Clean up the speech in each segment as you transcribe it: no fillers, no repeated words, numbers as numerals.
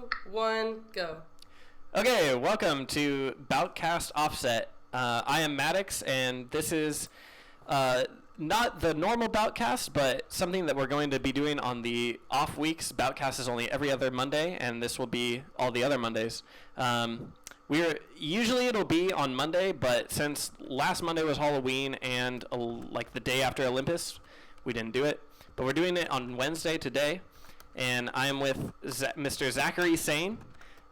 2, 1, go. Okay, welcome to Balcast Offset. I am Maddox, and this is not the normal Balcast, but something that we're going to be doing on the off weeks. Balcast is only every other Monday, and this will be all the other Mondays. Usually it'll be on Monday, but since last Monday was Halloween and like the day after Olympus, we didn't do it. But we're doing it on Wednesday today, and I am with Mr. Zachary Sane,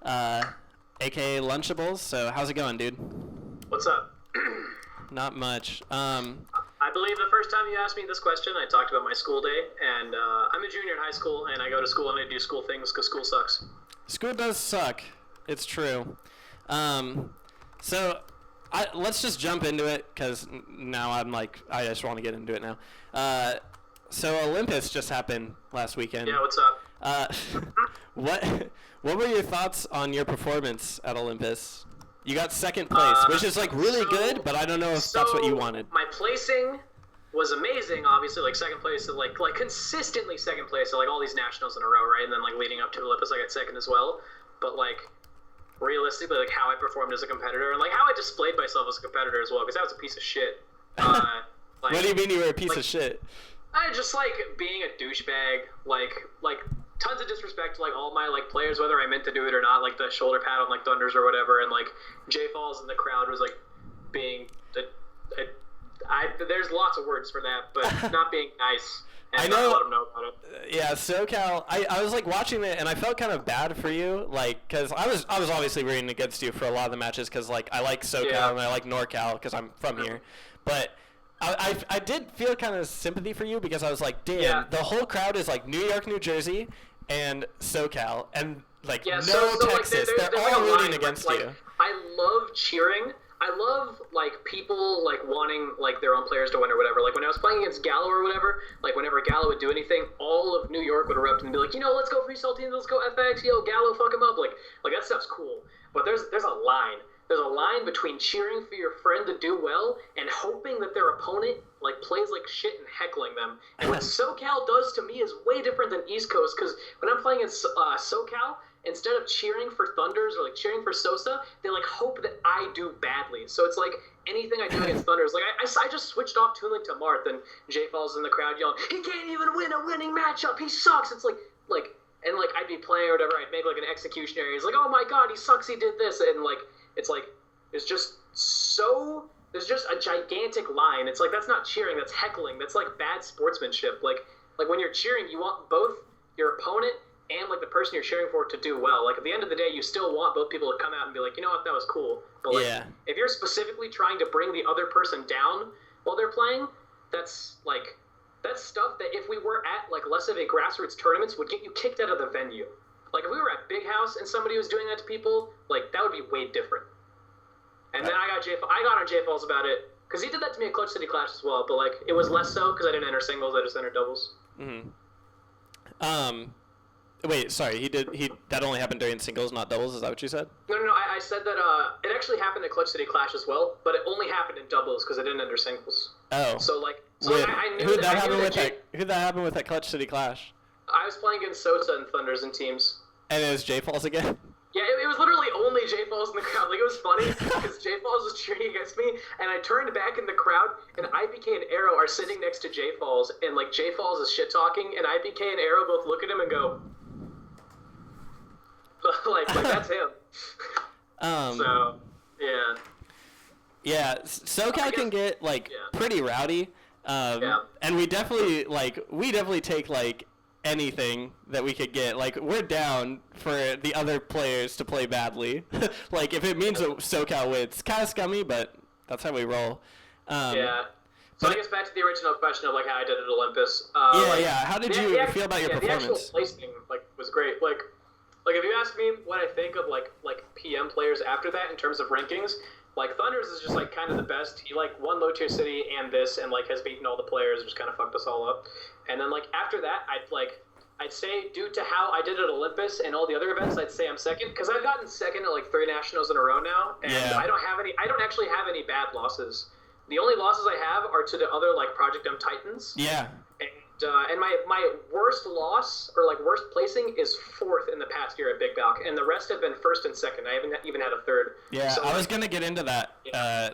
aka Lunchables. So how's it going, dude? What's up? Not much. I believe the first time you asked me this question, I talked about my school day, and I'm a junior in high school, and I go to school and I do school things because school sucks. School does suck. It's true. So let's just jump into it because now I just want to get into it now. So Olympus just happened last weekend. Yeah, what's up? What were your thoughts on your performance at Olympus? You got second place, which is like really good, but I don't know if that's what you wanted. My placing was amazing, obviously, like second place, like consistently second place, so like all these nationals in a row, right? And then like leading up to Olympus, I got second as well. But like realistically, like how I performed as a competitor and like how I displayed myself as a competitor as well, because that was a piece of shit. What do you mean you were a piece of shit? I just like being a douchebag, like tons of disrespect to like all my like players, whether I meant to do it or not, like the shoulder pad on like Thunders or whatever, and like J Falls in the crowd was like being there's lots of words for that, but not being nice. And I know. Let them know about it. Yeah, SoCal. I was like watching it, and I felt kind of bad for you, like because I was obviously rooting against you for a lot of the matches, because like I like SoCal and I like NorCal because I'm from here, but. I did feel kind of sympathy for you because I was like, damn, the whole crowd is like New York, New Jersey, and SoCal, and like Texas. Like, they're all rooting against like, you. I love cheering. I love like people like wanting like their own players to win or whatever. Like when I was playing against Gallo or whatever, like whenever Gallo would do anything, all of New York would erupt and be like, let's go Freestyle Team, let's go FX, Gallo, fuck him up. Like that stuff's cool. But there's a line. There's a line between cheering for your friend to do well and hoping that their opponent like plays like shit and heckling them. And what SoCal does to me is way different than East Coast, because when I'm playing in SoCal, instead of cheering for Thunders or like cheering for Sosa, they like hope that I do badly. So it's like anything I do against Thunders, like I just switched off tuning to Marth, and J Falls in the crowd yelling, "He can't even win a winning matchup. He sucks." It's like. And like I'd be playing or whatever, I'd make like an executionary. He's like, "Oh my god, he sucks. He did this," and like. It's like, there's just a gigantic line. It's like, that's not cheering, that's heckling. That's like bad sportsmanship. Like when you're cheering, you want both your opponent and like the person you're cheering for to do well. Like at the end of the day, you still want both people to come out and be like, you know what, that was cool. But like, if you're specifically trying to bring the other person down while they're playing, that's stuff that if we were at like less of a grassroots tournaments would get you kicked out of the venue. Like, if we were at Big House and somebody was doing that to people, like, that would be way different. And then I got on J Falls about it, because he did that to me at Clutch City Clash as well, but, like, it was less so because I didn't enter singles, I just entered doubles. Mm-hmm. Wait, sorry, that only happened during singles, not doubles, is that what you said? No, I said that it actually happened at Clutch City Clash as well, but it only happened in doubles because I didn't enter singles. Oh. I knew who'd that happen with at Clutch City Clash? I was playing against Sosa and Thunders in teams. And it was J Falls again? Yeah, it was literally only J Falls in the crowd. Like, it was funny because J Falls was cheering against me, and I turned back in the crowd, and IBK and Arrow are sitting next to J Falls, and like J Falls is shit talking, and IBK and Arrow both look at him and go, like that's him. So yeah. Yeah, SoCal can get pretty rowdy, and we definitely take like anything that we could get. Like, we're down for the other players to play badly. Like, if it means that SoCal wins. It's kind of scummy, but that's how we roll. So I guess back to the original question of, like, how I did at Olympus. How did you feel about your performance? The actual placing, was great. Like, if you ask me what I think of, like PM players after that in terms of rankings, like, Thunders is just, like, kind of the best. He, like, won Low Tier City and this, and, like, has beaten all the players, which kind of fucked us all up. And then, like, after that, I'd say, due to how I did at Olympus and all the other events, I'd say I'm second, because I've gotten second at, like, 3 nationals in a row now, and I don't actually have any bad losses. The only losses I have are to the other, like, Project M Titans. Yeah. And And my worst loss or like worst placing is 4th in the past year at Big Balc, and the rest have been 1st and 2nd. I haven't even had a 3rd. Yeah, so, I was gonna get into that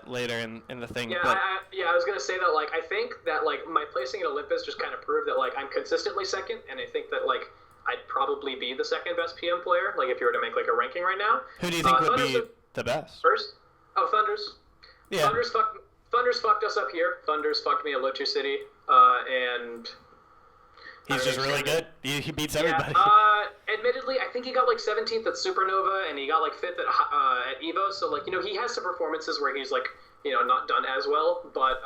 later in the thing. Yeah, but... I was gonna say that like I think that like my placing at Olympus just kind of proved that like I'm consistently 2nd, and I think that like I'd probably be the 2nd best PM player. Like if you were to make like a ranking right now. Who do you think would be the best? First? Oh, Thunders. Yeah. Thunders fucked us up here. Thunders fucked me at Lotu City, and. He's just really good. He beats everybody. Admittedly, I think he got like 17th at Supernova, and he got like 5th at Evo. So like he has some performances where he's like not done as well. But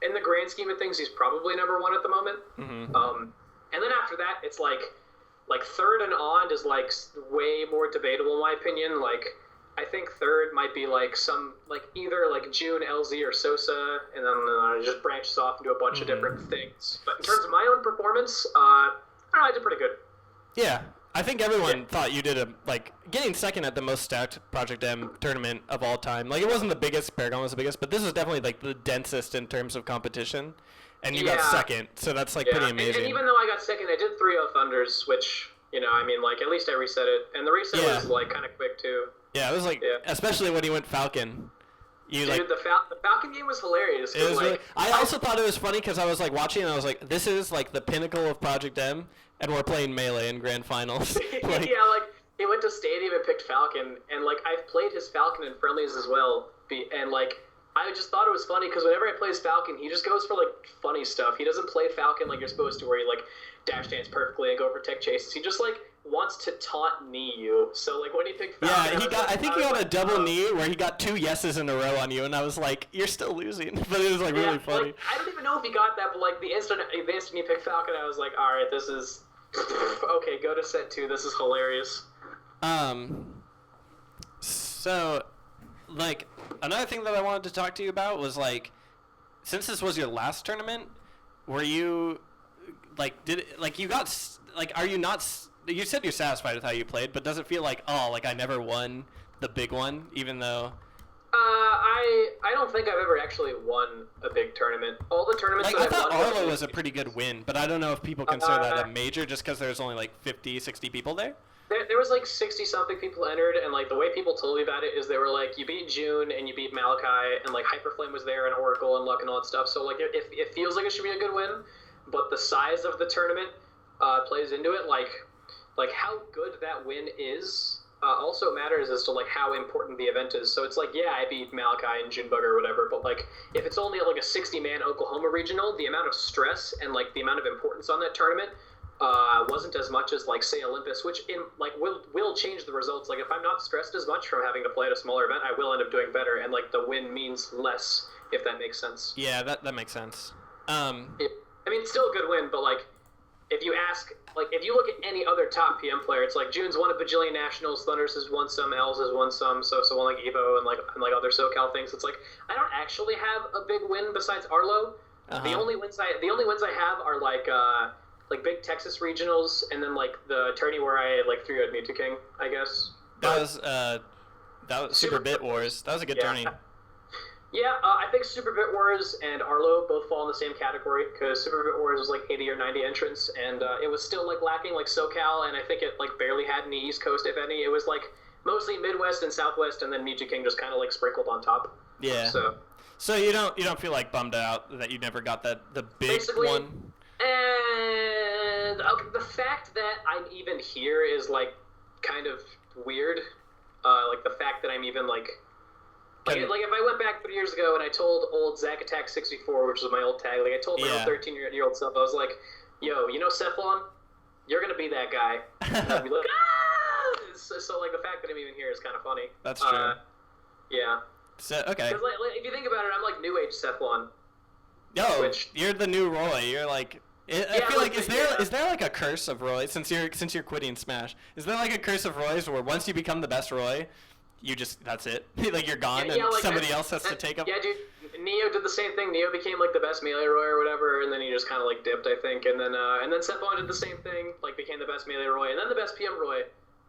in the grand scheme of things, he's probably number 1 at the moment. Mm-hmm. And then after that, it's like 3rd and on is like way more debatable in my opinion. Like I think 3rd might be like either like June, LZ, or Sosa, and then it just branches off into a bunch of different things. But in terms of my own performance, I don't know, I did pretty good. Yeah, I think everyone thought you did getting 2nd at the most stacked Project M tournament of all time. Like it wasn't the biggest, Paragon was the biggest, but this was definitely like the densest in terms of competition. And you got 2nd, so that's like pretty amazing. And even though I got 2nd, I did 3-0 Thunders, which I mean, like at least I reset it, and the reset was like kind of quick too. Yeah, it was like, especially when he went Falcon. Dude, the Falcon game was hilarious. It was really, I also thought it was funny because I was like watching and I was like, this is like the pinnacle of Project M, and we're playing Melee in Grand Finals. He went to Stadium and picked Falcon, and like I've played his Falcon in friendlies as well, and like I just thought it was funny because whenever I play his Falcon, he just goes for like funny stuff. He doesn't play Falcon like you're supposed to, where you like dash dance perfectly and go for tech chases. He just like wants to taunt knee you. So like when he picked Falcon, I think he got a double knee where he got 2 yeses in a row on you, and I was like, you're still losing. But it was like really funny. Like, I don't even know if he got that, but like the instant he picked Falcon, I was like, all right, this is okay. Go to set 2. This is hilarious. So, like, another thing that I wanted to talk to you about was, like, since this was your last tournament, were you, like, are you not, you said you're satisfied with how you played, but does it feel like, I never won the big one, even though... I don't think I've ever actually won a big tournament. All the tournaments that I I've won... I thought Arlo was a pretty good win, but I don't know if people consider that a major just because there's only, like, 50, 60 people there. There was like 60-something people entered, and like the way people told me about it is they were like, you beat June and you beat Malachi, and like Hyperflame was there and Oracle and Luck and all that stuff. So like it feels like it should be a good win, but the size of the tournament plays into it. Like how good that win is also matters as to like how important the event is. So it's like, yeah, I beat Malachi and Junebug or whatever, but like if it's only like a 60-man Oklahoma regional, the amount of stress and like the amount of importance on that tournament wasn't as much as like say Olympus, which in like will change the results. Like if I'm not stressed as much from having to play at a smaller event, I will end up doing better, and like the win means less, if that makes sense. Yeah, that makes sense. I mean, it's still a good win, but like if you look at any other top PM player, it's like June's won a bajillion nationals, Thunders has won some, Els has won some, so won like Evo and like other SoCal things. It's like I don't actually have a big win besides Arlo. The only wins I have are like big Texas regionals, and then like the tourney where I like 3-0'd Mewtwo King, I guess. That was Super Bit Wars. That was a good tourney. Yeah, I think Super Bit Wars and Arlo both fall in the same category because Super Bit Wars was like 80 or 90 entrants, and it was still like lacking like SoCal, and I think it like barely had any East Coast, if any. It was like mostly Midwest and Southwest, and then Mewtwo King just kind of like sprinkled on top. Yeah. So you don't feel like bummed out that you never got the big basically, one. And the fact that I'm even here is like kind of weird. Like the fact that I'm even like if I went back 3 years ago and I told old Zack Attack 64, which was my old tag, like I told my old 13-year-old self, I was like, yo, you know Cephalon? You're gonna be that guy. And I'd be like, ah! So like the fact that I'm even here is kind of funny. That's true. Yeah. So okay. Because like if you think about it, I'm like New Age Cephalon. Yo, you're the new Roy. You're like. I feel like is there like a curse of Roy since you're quitting Smash? Is there like a curse of Roy's where once you become the best Roy, you just that's it? Like you're gone and like somebody else has to take up. Yeah, dude. Neo did the same thing. Neo became like the best Melee Roy or whatever, and then he just kind of like dipped, I think. And then Cephalon did the same thing, like became the best Melee Roy, and then the best PM Roy.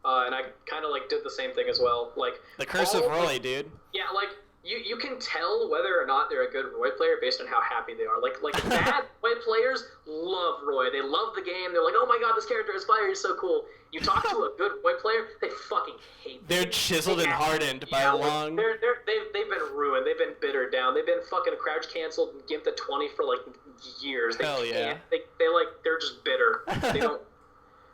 And I kind of like did the same thing as well. Like the curse of Roy, dude. Yeah, like you can tell whether or not they're a good Roy player based on how happy they are. Like bad Roy players love Roy. They love the game. They're like, oh my god, this character is fire. He's so cool. You talk to a good Roy player, they fucking hate. They're chiseled and hardened by a long. They've been ruined. They've been bittered down. They've been fucking crouch canceled and gimped at 20 for like years. Hell yeah. They're just bitter. They don't.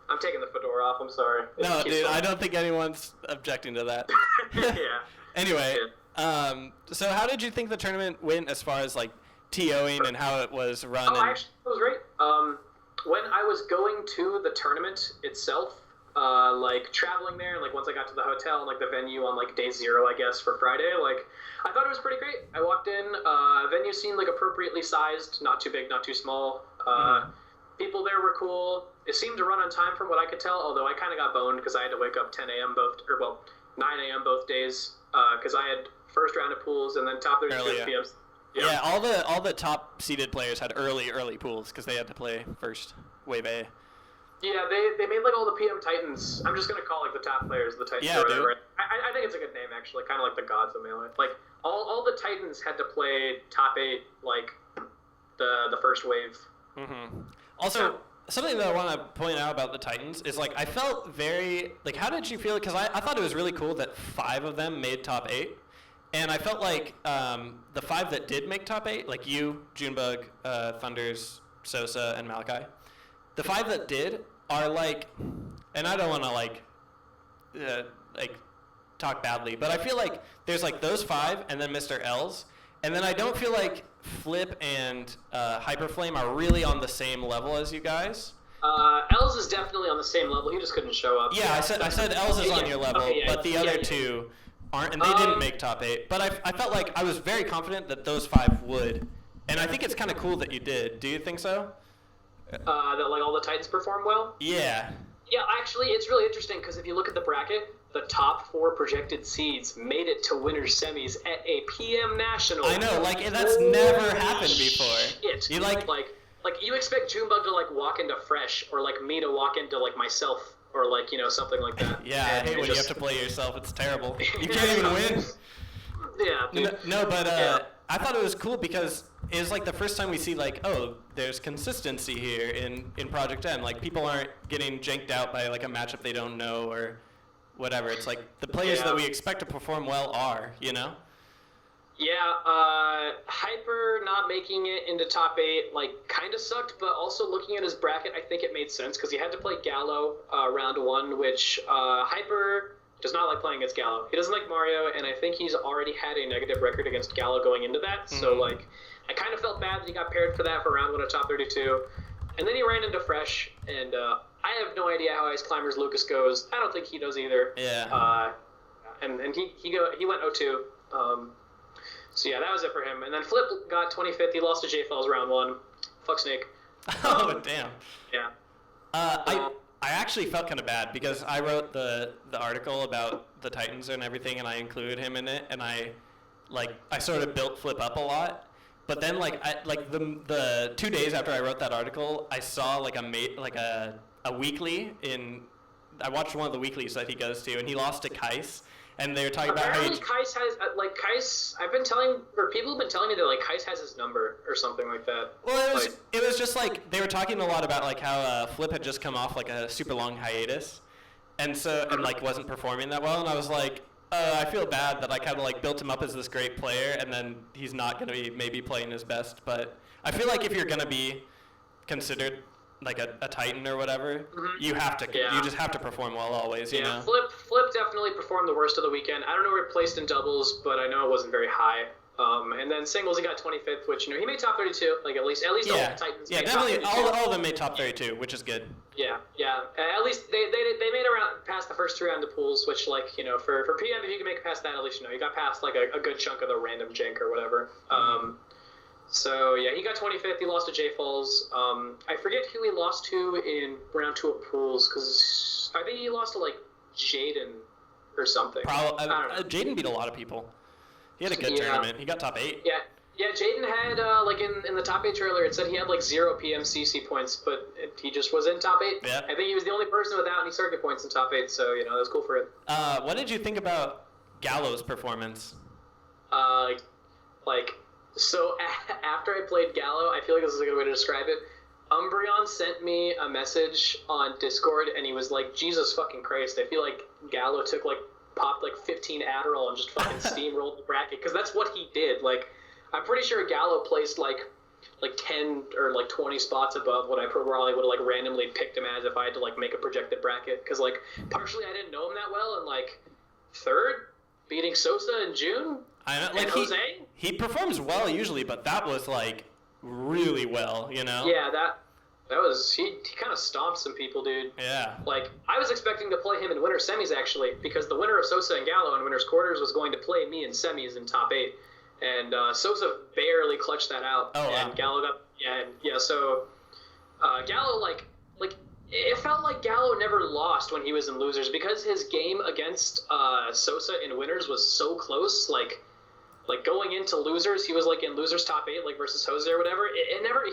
I'm taking the fedora off. I'm sorry. No, dude, I don't think anyone's objecting to that. Yeah. Anyway. So how did you think the tournament went as far as like TOing and how it was run? Actually, it was great. When I was going to the tournament itself, like traveling there, and like once I got to the hotel and like the venue on like day 0, I guess for Friday, like I thought it was pretty great. I walked in, venue seemed like appropriately sized, not too big, not too small. People there were cool. It seemed to run on time from what I could tell, although I kind of got boned because I had to wake up 10 a.m. 9 a.m. both days because I had first round of pools and then top 32 p.m. Yeah, all the top seeded players had early pools because they had to play first wave A. Yeah, they made like all the PM Titans. I'm just gonna call like the top players the Titans. Yeah, or whatever. dude. I think it's a good name actually, kind of like the gods of Melee. Like all the Titans had to play top 8 like the first wave. Mm-hmm. Also, something that I want to point out about the Titans is like I felt very like how did you feel? Because I thought it was really cool that 5 of them made top 8. And I felt like the 5 that did make top 8, like you, Junebug, Thunders, Sosa, and Malachi, the 5 that did are like, and I don't want to like talk badly, but I feel like there's like those 5 and then Mr. L's, and then I don't feel like Flip and Hyperflame are really on the same level as you guys. L's is definitely on the same level. He just couldn't show up. Yeah, I said L's is on your level, but the other 2 aren't, and they didn't make top 8. But I felt like I was very confident that those 5 would, and I think it's kind of cool that you did. Do you think so? That like all the Titans perform well? Yeah. Yeah, actually, it's really interesting because if you look at the bracket, the top 4 projected seeds made it to winners semis at a PM National. I know, like that's never happened before. Shit. You like you expect Junebug to like walk into Fresh or like me to walk into like myself or like something like that. Yeah, I hate when you have to play yourself. It's terrible. You can't even win. Yeah. Dude. No, but I thought it was cool because it was like the first time we see like, oh, there's consistency here in Project M. Like people aren't getting janked out by like a matchup they don't know or whatever. It's like the players that we expect to perform well are, Yeah, Hyper not making it into top 8 like kind of sucked, but also looking at his bracket, I think it made sense because he had to play Gallo round 1, which Hyper does not like playing against Gallo. He doesn't like Mario, and I think he's already had a negative record against Gallo going into that. Mm-hmm. So like, I kind of felt bad that he got paired for that for round 1 of top 32, and then he ran into Fresh, and I have no idea how Ice Climbers Lucas goes. I don't think he does either. Yeah. And he went 0-2. So yeah, that was it for him. And then Flip got 25th. He lost to J-Falls round 1. Fuck Snake. Oh damn. Yeah. I actually felt kind of bad because I wrote the article about the Titans and everything, and I included him in it, and I sort of built Flip up a lot. But then the 2 days after I wrote that article, I saw a weekly I watched one of the weeklies that he goes to, and he lost to Kais. And they were talking about how Kais has Kais. People have been telling me that like Kais has his number or something like that. Well, it was just like they were talking a lot about like how Flip had just come off like a super long hiatus, and like wasn't performing that well. And I was like, I feel bad that I kind of like built him up as this great player, and then he's not going to be maybe playing his best. But I feel like if you're going to be considered like a Titan or whatever, you have to. You just have to perform well always. You know. Flip definitely performed the worst of the weekend. I don't know where he placed in doubles, but I know it wasn't very high. And then singles, he got 25th, which he made top 32. Like at least all the Titans. Yeah, definitely all of them made top 32, which is good. Yeah. At least they made around past the first 3 round of pools, which like for PM, if you can make it past that, at least you got past like a good chunk of the random jank or whatever. So, yeah, he got 25th. He lost to J-Falls. I forget who he lost to in round 2 of pools, because I think he lost to, like, Jaden or something. Probably. Jaden beat a lot people. He had a good tournament. He got top 8. Yeah, Jaden had, like, in the top 8 trailer, it said he had, like, 0 PMCC points, but he just was in top 8. Yeah. I think he was the only person without any circuit points in top 8, so, that was cool for him. What did you think about Gallo's performance? Uh, like, so after I played Gallo, I feel like this is a good way to describe it. Umbreon sent me a message on Discord, and he was like, Jesus fucking Christ, I feel like Gallo popped like 15 Adderall and just fucking steamrolled the bracket, because that's what he did. Like, I'm pretty sure Gallo placed like 10 or like 20 spots above what I probably would have like randomly picked him as if I had to like make a projected bracket, because like partially I didn't know him that well, and like third, beating Sosa in June. I know, like he performs well usually, but that was like really well, you know? Yeah, that was he kind of stomped some people, dude. Yeah. Like, I was expecting to play him in winter semis actually, because the winner of Sosa and Gallo in winners quarters was going to play me in semis in top 8, and Sosa barely clutched that out. Oh, wow. And Gallo got so Gallo like it felt like Gallo never lost when he was in losers, because his game against Sosa in winners was so close. Like going into losers, he was like in losers top 8, like versus Jose or whatever.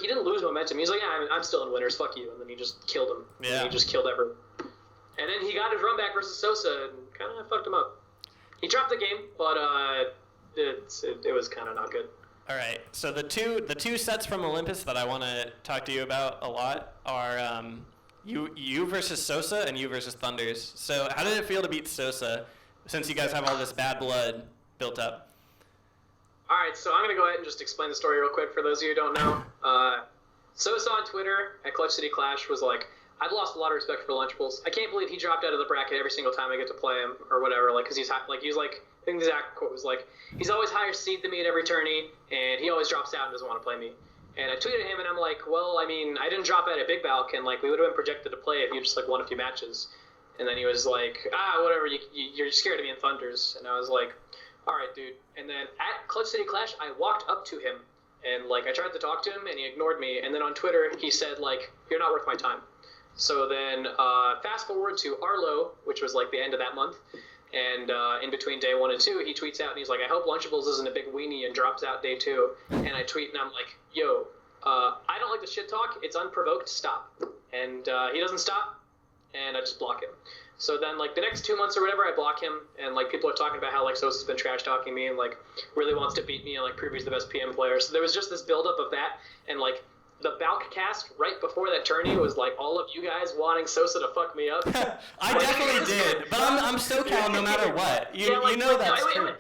He didn't lose momentum. He's like, yeah, I'm still in winners, fuck you. And then he just killed him. Yeah. And he just killed everyone. And then he got his run back versus Sosa and kind of fucked him up. He dropped the game, but it was kind of not good. All right. So the two sets from Olympus that I want to talk to you about a lot are you versus Sosa and you versus Thunders. So how did it feel to beat Sosa, since you guys have all this bad blood built up? All right, so I'm going to go ahead and just explain the story real quick for those of you who don't know. Sosa on Twitter at Clutch City Clash was like, I've lost a lot of respect for Lunchables. I can't believe he dropped out of the bracket every single time I get to play him or whatever, like, because he was like, I think the exact quote was like, he's always higher seed than me at every tourney, and he always drops out and doesn't want to play me. And I tweeted him, and I'm like, well, I mean, I didn't drop out at Big Balc, and like we would have been projected to play if you just like won a few matches. And then he was like, whatever, you're scared of me in Thunders. And I was like, all right, dude. And then at Clutch City Clash, I walked up to him, and like I tried to talk to him, and he ignored me. And then on Twitter, he said like, you're not worth my time. So then fast forward to Arlo, which was like the end of that month, and in between day 1 and 2, he tweets out and he's like, I hope Lunchables isn't a big weenie, and drops out day 2. And I tweet and I'm like, yo, I don't like the shit talk. It's unprovoked. Stop. And he doesn't stop, and I just block him. So then, like, the next 2 months or whatever, I block him, and, like, people are talking about how, like, Sosa's been trash-talking me and, like, really wants to beat me and, like, prove he's the best PM player. So there was just this build-up of that, and, like, the Balc cast right before that tourney was, like, all of you guys wanting Sosa to fuck me up. I definitely did, but I'm SoCal no matter what. You know that's true.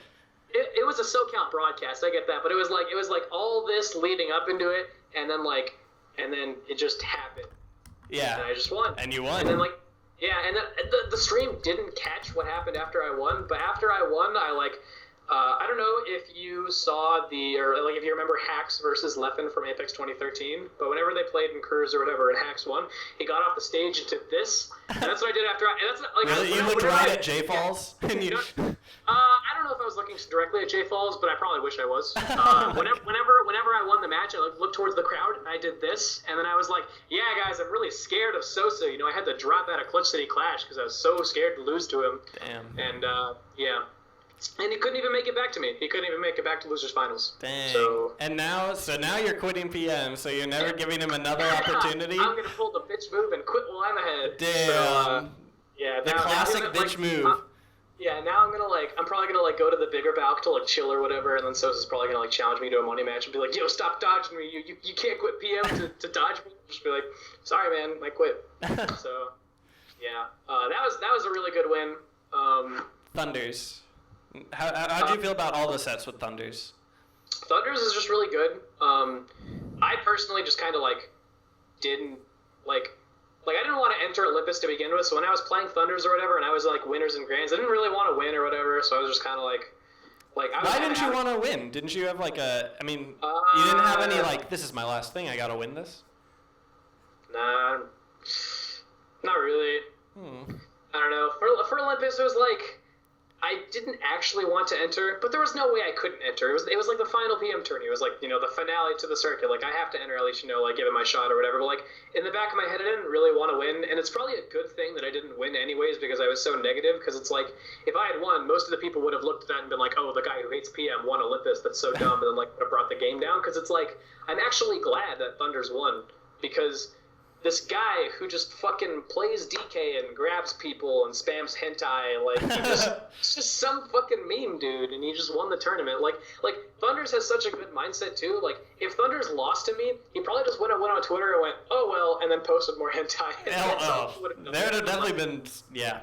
It was a SoCal broadcast, I get that, but it was like all this leading up into it, and then it just happened. Yeah. And I just won. And you won. And then, like, yeah, and then the stream didn't catch what happened after I won, but after I won, I don't know if you saw if you remember Hax versus Leffen from Apex 2013, but whenever they played in Curse or whatever, and Hax won, he got off the stage and did this, and that's what I did after Really? You looked right at J Falls? I don't know if I was looking directly at J Falls, but I probably wish I was. Whenever I won the match, I looked towards the crowd, and I did this, and then I was like, yeah, guys, I'm really scared of Sosa. I had to drop out of Clutch City Clash because I was so scared to lose to him. Damn. And, yeah. And he couldn't even make it back to me. He couldn't even make it back to Losers Finals. Dang. So now you're quitting PM, so you're never giving him another opportunity? I'm going to pull the bitch move and quit while I'm ahead. Damn. So, yeah. The classic bitch move. Yeah, now I'm probably gonna go to the bigger Balc to chill or whatever, and then Sosa's probably gonna challenge me to a money match and be like, yo, stop dodging me. You can't quit PM to dodge me. Just be like, sorry man, I quit. So yeah, that was a really good win. Thunders. How do you feel about all the sets with Thunders? Thunders is just really good. I personally just kind of didn't I didn't want to enter Olympus to begin with, so when I was playing Thunders or whatever, and I was winners and grands, I didn't really want to win or whatever, so I was just kind of Why didn't you want to win? Didn't you have you didn't have any this is my last thing, I gotta win this? Nah, not really. I don't know. For Olympus, it was I didn't actually want to enter, but there was no way I couldn't enter. It was the final PM tourney. It was the finale to the circuit. I have to enter at least, give it my shot or whatever. But in the back of my head, I didn't really want to win, and it's probably a good thing that I didn't win anyways because I was so negative. Because it's if I had won, most of the people would have looked at that and been like, "Oh, the guy who hates PM won Olympus. That's so dumb," and then would have brought the game down. Because it's I'm actually glad that Thunders won because this guy who just fucking plays DK and grabs people and spams hentai. Like, it's just some fucking meme, dude, and he just won the tournament. Like Thunders has such a good mindset, too. Like, if Thunders lost to me, he probably just went on Twitter and went, oh, well, and then posted more hentai. There would have definitely been, yeah.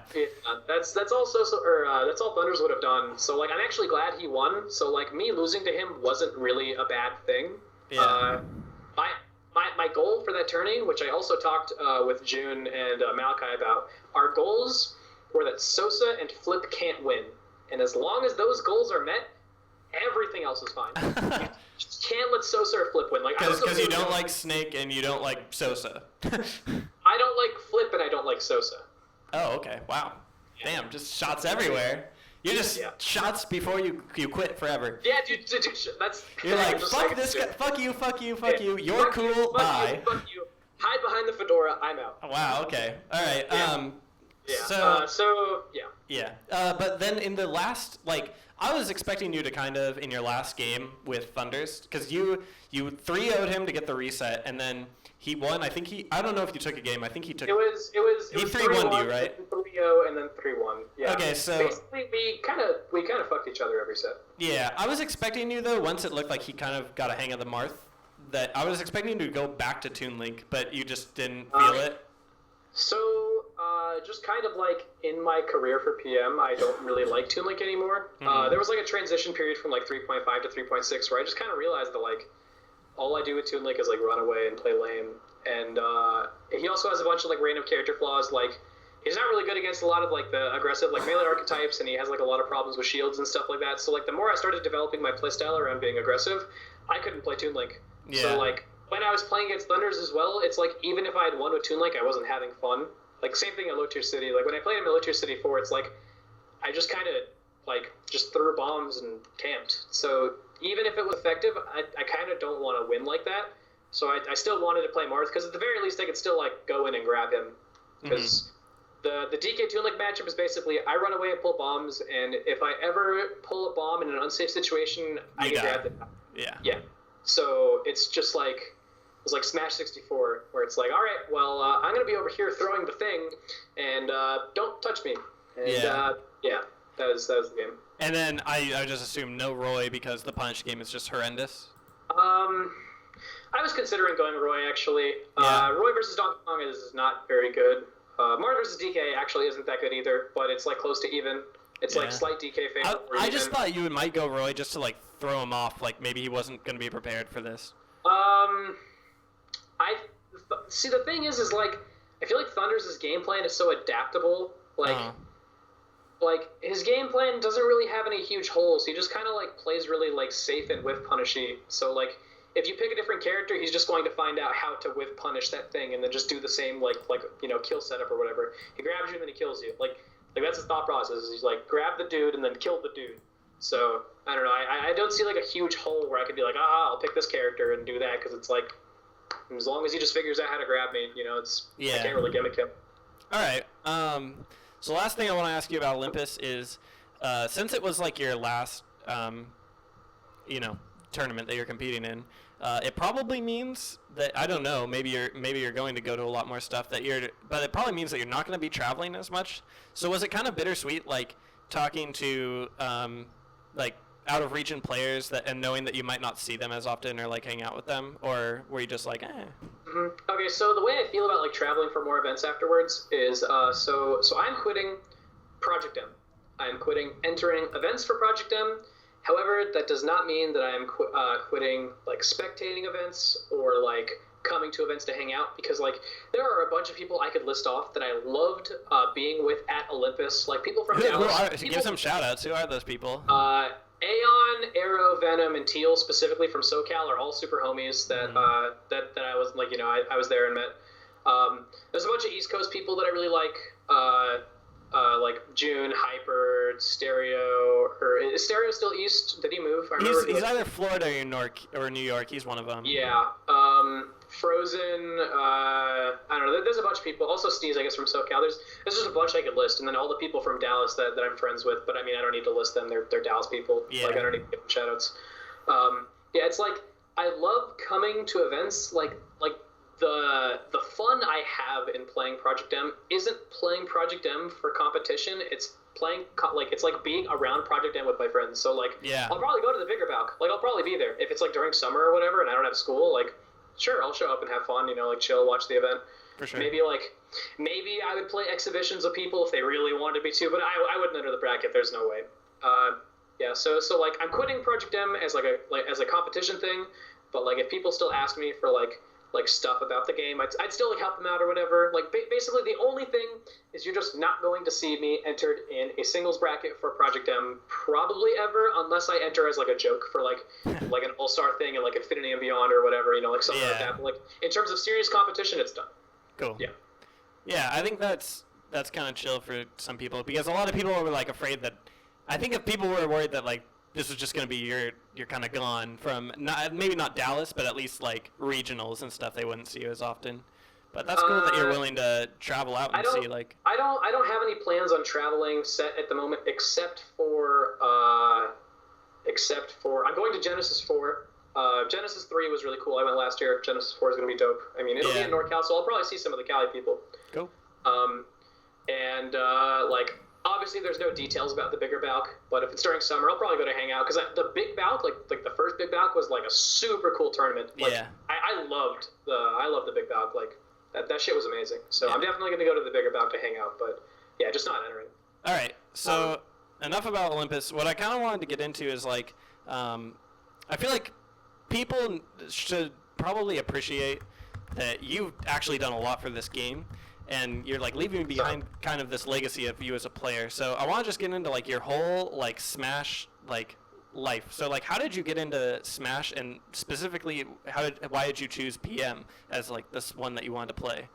That's all Thunders would have done. So, like, I'm actually glad he won. So, like, me losing to him wasn't really a bad thing. Yeah. My goal for that tourney, which I also talked with June and Malachi about, our goals were that Sosa and Flip can't win. And as long as those goals are met, everything else is fine. You just can't let Sosa or Flip win. Like, because you don't like Snake and you don't like Sosa. I don't like Flip and I don't like Sosa. Oh, okay. Wow. Damn, just shots everywhere. You're just shots before you quit forever. Yeah, dude, that's... You're like, fuck this guy, fuck you, you're cool, bye. Fuck you, hide behind the fedora, I'm out. Wow, okay. All right, yeah. But then in the last, like, I was expecting you to kind of, in your last game with Thunders, because you 3-0'd him to get the reset, and then he won. I don't know if you took a game. I think he took... It was 3-1'd you, right? 3-0 and then 3-1. Yeah. Okay, so... Basically, we kind of fucked each other every set. Yeah, I was expecting you, though, once it looked like he kind of got a hang of the Marth, that I was expecting you to go back to Toon Link, but you just didn't feel it. So, just kind of like in my career for PM, I don't really like Toon Link anymore. Mm-hmm. There was like a transition period from like 3.5 to 3.6 where I just kind of realized that like all I do with Toon Link is like run away and play lame. And he also has a bunch of like random character flaws. Like he's not really good against a lot of like the aggressive like melee archetypes, and he has like a lot of problems with shields and stuff like that. So like the more I started developing my playstyle around being aggressive, I couldn't play Toon Link. Yeah. So like when I was playing against Thunders as well, it's like even if I had won with Toon Link, I wasn't having fun. Like same thing at Low Tier City. Like when I played in Low Tier City 4, it's like I just kind of like just threw bombs and camped. So even if it was effective, I kind of don't want to win like that. So I still wanted to play Marth because at the very least I could still like go in and grab him. Because the DK Toon Link matchup is basically I run away and pull bombs, and if I ever pull a bomb in an unsafe situation, I can grab it. Yeah. So it's just like it's like Smash 64, where it's like, all right, well, I'm gonna be over here throwing the thing, and don't touch me. And, that was the game. And then I just assumed no Roy because the Punch game is just horrendous. I was considering going Roy actually. Roy versus Donkey Kong is not very good. Marth versus DK actually isn't that good either, but it's like close to even. It's like slight DK favor. I just thought you might go Roy just to like throw him off, like maybe he wasn't going to be prepared for this. See, the thing is like I feel like Thunders' game plan is so adaptable. Like his game plan doesn't really have any huge holes. He just kind of like plays really like safe and whiff punishy. So like if you pick a different character, he's just going to find out how to whiff punish that thing and then just do the same like kill setup or whatever. He grabs you and then he kills you. Like that's his thought process. He's like grab the dude and then kill the dude. So I don't know. I don't see like a huge hole where I could be like, I'll pick this character and do that, because it's like as long as he just figures out how to grab me, I can't really gimmick him. All right. So the last thing I want to ask you about Olympus is, since it was like your last, tournament that you're competing in, it probably means that, I don't know, maybe you're going to go to a lot more stuff but it probably means that you're not going to be traveling as much. So was it kind of bittersweet, like talking to like out of region players and knowing that you might not see them as often or like hang out with them, or were you just like, Okay, so the way I feel about like traveling for more events afterwards is so I'm quitting Project M. I'm quitting entering events for Project M. However, that does not mean that I'm quitting like spectating events or like coming to events to hang out, because like there are a bunch of people I could list off that I loved being with at Olympus, like people from Dallas. Give some shout outs. Who are those people? Aeon, Arrow, Venom, and Teal, specifically from SoCal, are all super homies that that I was like, I was there and met. There's a bunch of East Coast people that I really like June, Hyper, Stereo. Or is Stereo still East? Did he move? He's either Florida or New York. He's one of them. Yeah. Frozen. I don't know. There's a bunch of people. Also Sneeze, I guess, from SoCal. There's just a bunch I could list, and then all the people from Dallas that I'm friends with. But I mean, I don't need to list them. They're Dallas people. Yeah. Like I don't need to give them shoutouts. It's like I love coming to events like the fun I have in playing Project M isn't playing Project M for competition. It's playing it's like being around Project M with my friends. So like, I'll probably go to the bigger Balc. Like I'll probably be there if it's like during summer or whatever, and I don't have school. Like, sure, I'll show up and have fun. You know, like chill, watch the event. For sure. Maybe I would play exhibitions with people if they really wanted me to, but I wouldn't enter the bracket. There's no way. Yeah. So like I'm quitting Project M as as a competition thing, but like if people still ask me for like stuff about the game, I'd still like help them out or whatever. Like basically the only thing is you're just not going to see me entered in a singles bracket for Project M probably ever, unless I enter as like a joke for like an all-star thing and like Infinity and Beyond or whatever, you know, like something like that. But like in terms of serious competition, it's done. Cool. Yeah. Yeah, I think that's kind of chill for some people, because a lot of people were like afraid that, I think if people were worried that like this was just going to be you're kind of gone from maybe not Dallas, but at least like regionals and stuff, they wouldn't see you as often. But that's cool that you're willing to travel out and see like. I don't have any plans on traveling set at the moment, except for I'm going to Genesis 4. Genesis 3 was really cool. I went last year. Genesis 4 is going to be dope. I mean, it'll be in NorCal, so I'll probably see some of the Cali people. Cool. And like. Obviously, there's no details about the bigger Balc, but if it's during summer, I'll probably go to hang out, because the big Balc, like the first big Balc, was like a super cool tournament. Like, yeah. I loved the big Balc. Like that shit was amazing. So I'm definitely going to go to the bigger Balc to hang out, but yeah, just not entering. All right. So enough about Olympus. What I kind of wanted to get into is like, I feel like people should probably appreciate that you've actually done a lot for this game. And you're like leaving behind kind of this legacy of you as a player. So I want to just get into like your whole like Smash like life. So like, how did you get into Smash, and specifically why did you choose PM as like this one that you wanted to play?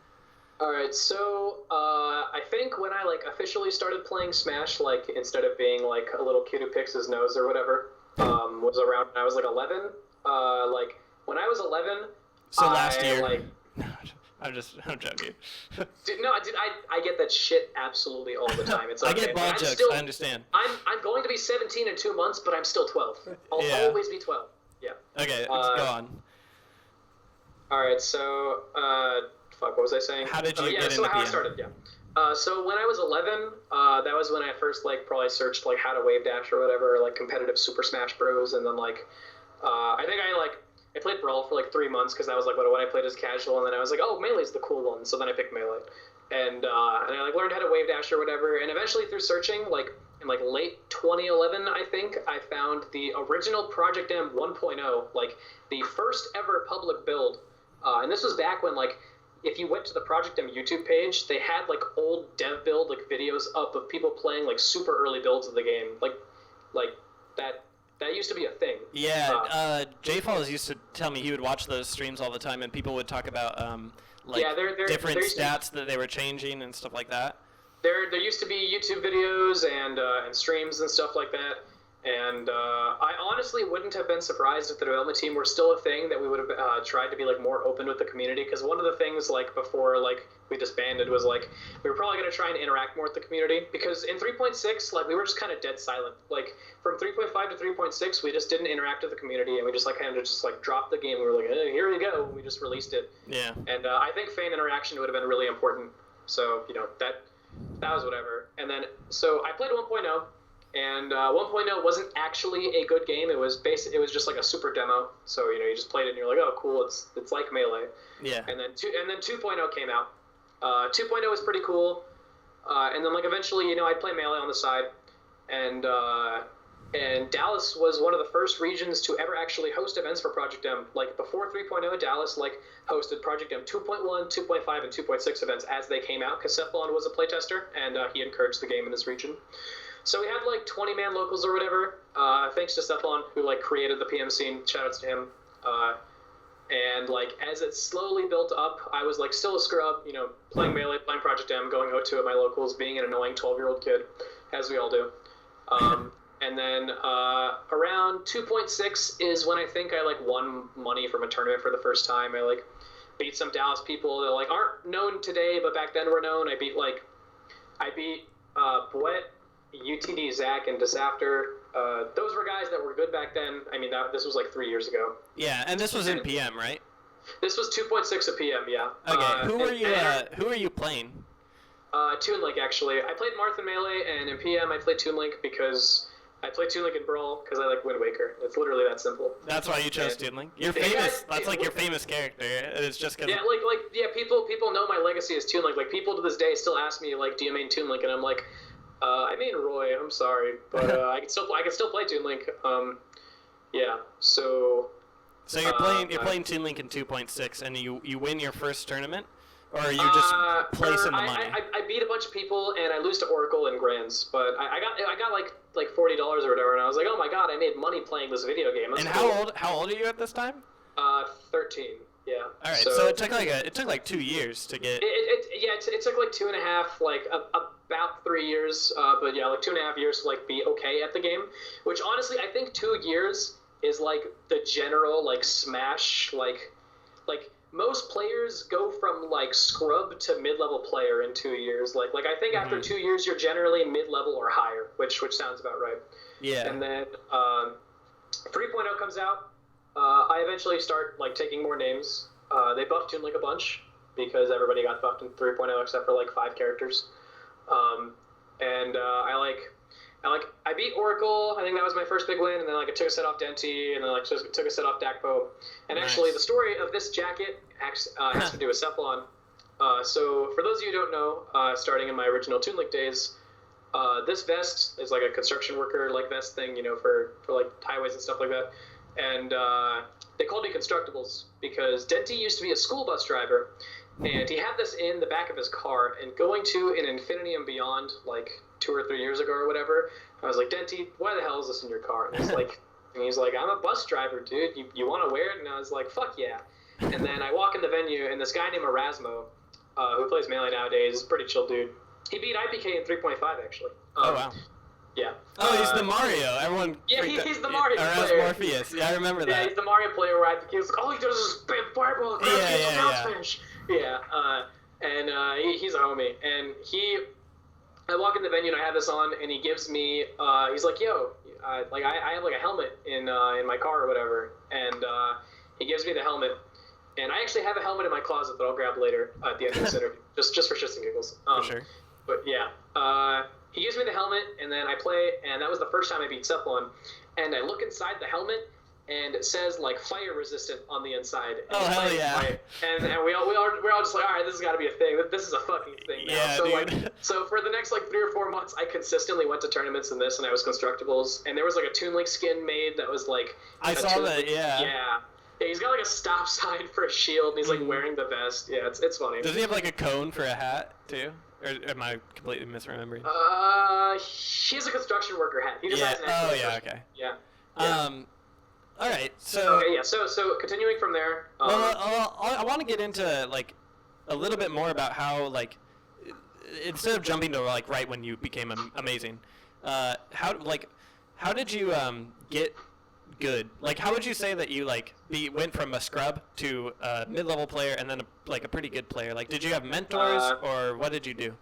All right, so I think when I like officially started playing Smash, like instead of being like a little kid who picks his nose or whatever, was around when I was like 11. Like when I was 11. So last year. Like. I'm joking. I get that shit absolutely all the time. It's okay. I get ball jokes. I understand. I'm going to be 17 in 2 months, but I'm still 12. I'll always be 12. Yeah. Okay, let's go on. All right, so what was I saying? How did you get into so how PM? I started, yeah. So when I was 11, that was when I first like probably searched like how to wave dash or whatever, like competitive Super Smash Bros. And then like I think I played Brawl for like 3 months, because that was like what I played as casual, and then I was like, oh, Melee's the cool one, so then I picked Melee, and I like learned how to wave dash or whatever, and eventually through searching, like in like late 2011, I think, I found the original Project M 1.0, like the first ever public build, and this was back when like if you went to the Project M YouTube page, they had like old dev build like videos up of people playing like super early builds of the game, like that. That used to be a thing. Yeah, Jay Falls used to tell me he would watch those streams all the time, and people would talk about different stats that they were changing and stuff like that. There used to be YouTube videos and streams and stuff like that, and I honestly wouldn't have been surprised if the development team were still a thing, that we would have tried to be like more open with the community, because one of the things like before like we disbanded was like we were probably going to try and interact more with the community, because in 3.6 like we were just kind of dead silent. Like from 3.5 to 3.6 we just didn't interact with the community, and we just like kind of just like dropped the game. We were like, hey, here we go, and we just released it. Yeah. And I think fan interaction would have been really important, so you know that was whatever. And then so I played 1.0, and 1.0 wasn't actually a good game. It was just like a super demo, so you know you just played it and you're like, oh cool, it's like Melee. Yeah. And then 2.0 came out. 2.0 was pretty cool, and then like eventually, you know, I'd play Melee on the side, and Dallas was one of the first regions to ever actually host events for Project M. Like before 3.0, Dallas like hosted Project M 2.1, 2.5, and 2.6 events as they came out, because Cephalon was a playtester, and he encouraged the game in this region. So we had like 20-man locals or whatever, thanks to Cephalon, who like created the PM scene. Shoutouts to him. And like as it slowly built up, I was like still a scrub, you know, playing Melee, playing Project M, going O2 at my locals, being an annoying 12-year-old kid, as we all do. And then around 2.6 is when I think I like won money from a tournament for the first time. I like beat some Dallas people that like aren't known today, but back then were known. I beat Boet, UTD, Zach, and Disafter. Those were guys that were good back then. I mean, this was like 3 years ago. Yeah, and this was in PM, right? This was 2.6 a PM, yeah. Okay, who are you playing? Toon Link, actually. I played Marth in Melee, and in PM I played Toon Link because I play Toon Link in Brawl because I like Wind Waker. It's literally that simple. That's why you chose Toon Link? You're famous. That's like your famous character. It's just because... Yeah, people know my legacy as Toon Link. Like, people to this day still ask me, like, do you main Toon Link? And I'm like, I main Roy. I'm sorry. But I can still play Toon Link. Yeah, so... So you're playing Toon Link in 2.6, and you win your first tournament? Or you just place in the money? I beat a bunch of people, and I lose to Oracle and Grands, but I got like $40 or whatever, and I was like, oh my god, I made money playing this video game. That's and cool. how old are you at this time? 13. Yeah. All right, so it took like 2 years to get. It took like 2.5, like about 3 years, but yeah, like 2.5 years to like be okay at the game. Which honestly, I think 2 years is like the general like Smash like. Most players go from like scrub to mid-level player in 2 years. Like I think after 2 years you're generally mid-level or higher, which sounds about right. Yeah. And then 3.0 comes out. I eventually start like taking more names. They buffed Toon Link a bunch because everybody got buffed in 3.0 except for like 5 characters. I beat Oracle. I think that was my first big win, and then like I took a set off Denti, and then like took a set off Dakpo. And actually, the story of this jacket has to do with Cephalon. So for those of you who don't know, starting in my original Toon Link days, this vest is like a construction worker like vest thing, you know, for like highways and stuff like that. And they called me Constructables because Denti used to be a school bus driver, and he had this in the back of his car. And going to an Infinity and Beyond like 2 or 3 years ago or whatever, I was like, Denti, why the hell is this in your car? And he's like, I'm a bus driver, dude. You want to wear it? And I was like, fuck yeah. And then I walk in the venue, and this guy named Erasmo, who plays Melee nowadays, is a pretty chill dude. He beat IPK in 3.5, actually. Oh, wow. Yeah. Oh, he's the Mario. Everyone. Yeah, he's the Mario player. Morpheus. Yeah, I remember that. Yeah, he's the Mario player where IPK was like, all he does is spam fireball, smash. Yeah, he's a homie. And I walk in the venue and I have this on, and he gives me, he's like, yo, I have like a helmet in my car or whatever, and he gives me the helmet, and I actually have a helmet in my closet that I'll grab later at the end of this interview, just for shits and giggles. For sure. But yeah, he gives me the helmet, and then I play, and that was the first time I beat Cephalon, and I look inside the helmet, and it says like fire resistant on the inside. And oh hell yeah! And we're all just like, all right, this has got to be a thing. This is a fucking thing now. Yeah, so dude. So for the next like 3 or 4 months, I consistently went to tournaments in this, and I was Constructables, and there was like a Toon Link skin made that was like. I saw that. Yeah. Yeah. Yeah, he's got like a stop sign for a shield, and he's like wearing the vest. Yeah, it's funny. Does he have like a cone for a hat too? Or am I completely misremembering? He has a construction worker hat. He just has an actual okay. Yeah. All right, so... Okay, yeah, so continuing from there... I want to get into, like, a little bit more about how, like, instead of jumping to, like, right when you became amazing, how did you get good? Like, how would you say that you, like, went from a scrub to a mid-level player and then, a pretty good player? Like, did you have mentors, or what did you do?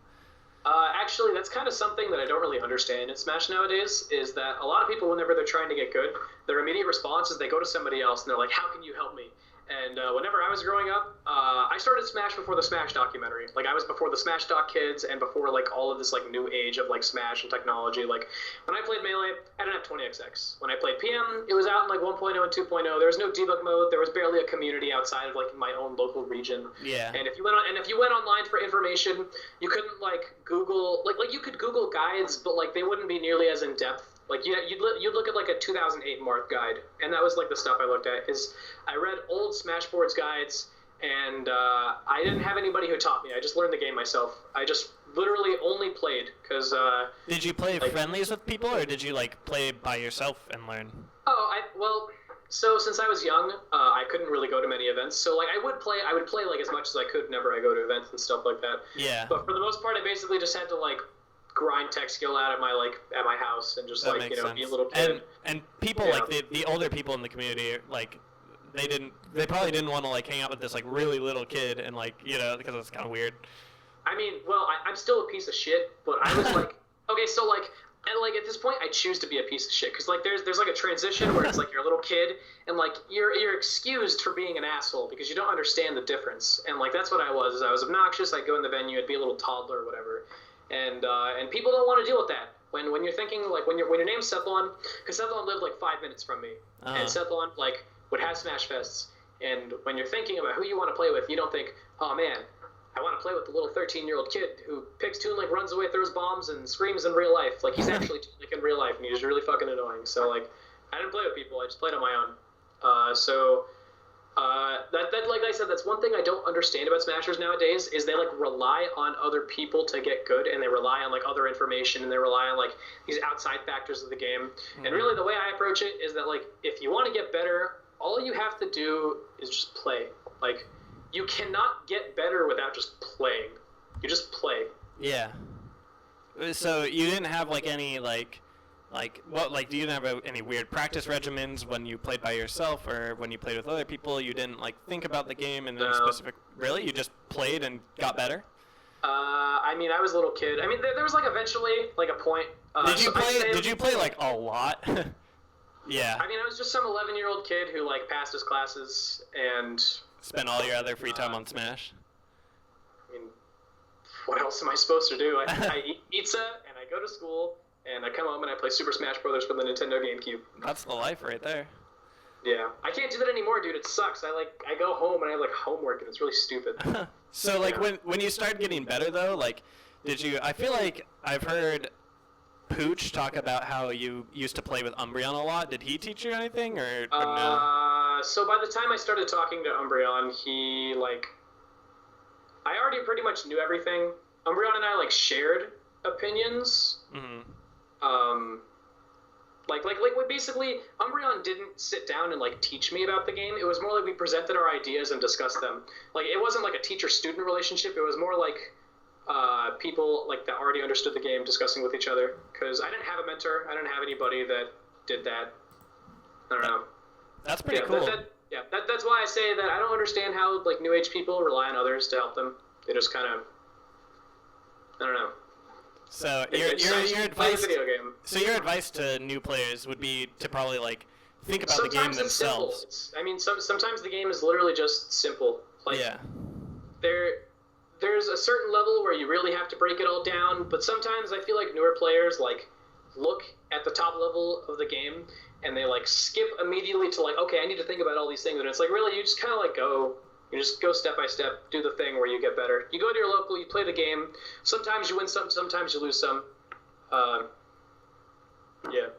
Actually, that's kind of something that I don't really understand in Smash nowadays, is that a lot of people, whenever they're trying to get good, their immediate response is they go to somebody else and they're like, how can you help me? And whenever I was growing up, I started Smash before the Smash documentary. Like, I was before the Smash Doc kids and before, like, all of this, like, new age of, like, Smash and technology. Like, when I played Melee, I didn't have 20XX. When I played PM, it was out in, like, 1.0 and 2.0. There was no debug mode. There was barely a community outside of, like, my own local region. Yeah. And if you went online for information, you couldn't, like, Google... Like you could Google guides, but, like, they wouldn't be nearly as in-depth. Like, you'd look at, like, a 2008 Marth guide, and that was, like, the stuff I looked at, is I read old Smashboards guides, and I didn't have anybody who taught me. I just learned the game myself. I just literally only played, because... did you play friendlies with people, or did you, like, play by yourself and learn? So since I was young, I couldn't really go to many events, so, like, I would play, like, as much as I could whenever I go to events and stuff like that. Yeah. But for the most part, I basically just had to, like... grind tech skill out at my house and just that be a little kid. And people like the older people in the community, like they probably didn't want to like hang out with this like really little kid and like because it's kind of weird. I mean, well, I'm still a piece of shit, but I was like okay, so like And like at this point, I choose to be a piece of shit because like there's like a transition where it's like you're a little kid and like you're excused for being an asshole because you don't understand the difference. And like that's what I was. Is I was obnoxious. I'd go in the venue, I'd be a little toddler or whatever, and people don't want to deal with that. When you're thinking like when your name's Sethlon, because Sethlon lived like 5 minutes from me, and Sethlon like would have Smash Fests, and when you're thinking about who you want to play with, you don't think, oh man, I want to play with the little 13-year-old kid who picks Toon Link, runs away, throws bombs, and screams in real life. Like, he's actually Toon Link in real life, and he's really fucking annoying. So, like, I didn't play with people. I just played on my own. That like I said, that's one thing I don't understand about Smashers nowadays is they, like, rely on other people to get good, and they rely on, like, other information, and they rely on, like, these outside factors of the game. And really, the way I approach it is that, like, if you want to get better, all you have to do is just play. Like, you cannot get better without just playing. You just play. Yeah. So you didn't have like any do you have any weird practice regimens when you played by yourself or when you played with other people? You didn't like think about the game in any specific. Really, you just played and got better. I mean, I was a little kid. I mean, there was like eventually like a point. Did you play like a lot? Yeah. I mean, I was just some 11-year-old kid who like passed his classes and spend all your other free time on Smash. I mean, what else am I supposed to do? I eat pizza and I go to school and I come home and I play Super Smash Brothers for the Nintendo GameCube. That's the life right there. Yeah, I can't do that anymore, dude. It sucks. I go home and I have like homework and it's really stupid. So like when you started getting better though, like did you? I feel like I've heard Pooch talk about how you used to play with Umbreon a lot. Did he teach you anything or no? So by the time I started talking to Umbreon, he like I already pretty much knew everything. Umbreon and I like shared opinions. Like basically Umbreon didn't sit down and like teach me about the game. It was more like we presented our ideas and discussed them. Like it wasn't like a teacher-student relationship. It was more like people like that already understood the game discussing with each other. Because I didn't have a mentor. I didn't have anybody that did that. I don't know. That's pretty cool. That's why I say that I don't understand how like new age people rely on others to help them. They just kind of, I don't know. So your advice. Video game. So your advice to new players would be to probably like think about the game themselves. I mean, sometimes the game is literally just simple. Like, yeah. There's a certain level where you really have to break it all down, but sometimes I feel like newer players like look at the top level of the game and they like skip immediately to like, okay, I need to think about all these things, and it's like really you just kind of like you just go step by step, do the thing where you get better. You go to your local, you play the game. Sometimes you win some, sometimes you lose some. Yeah.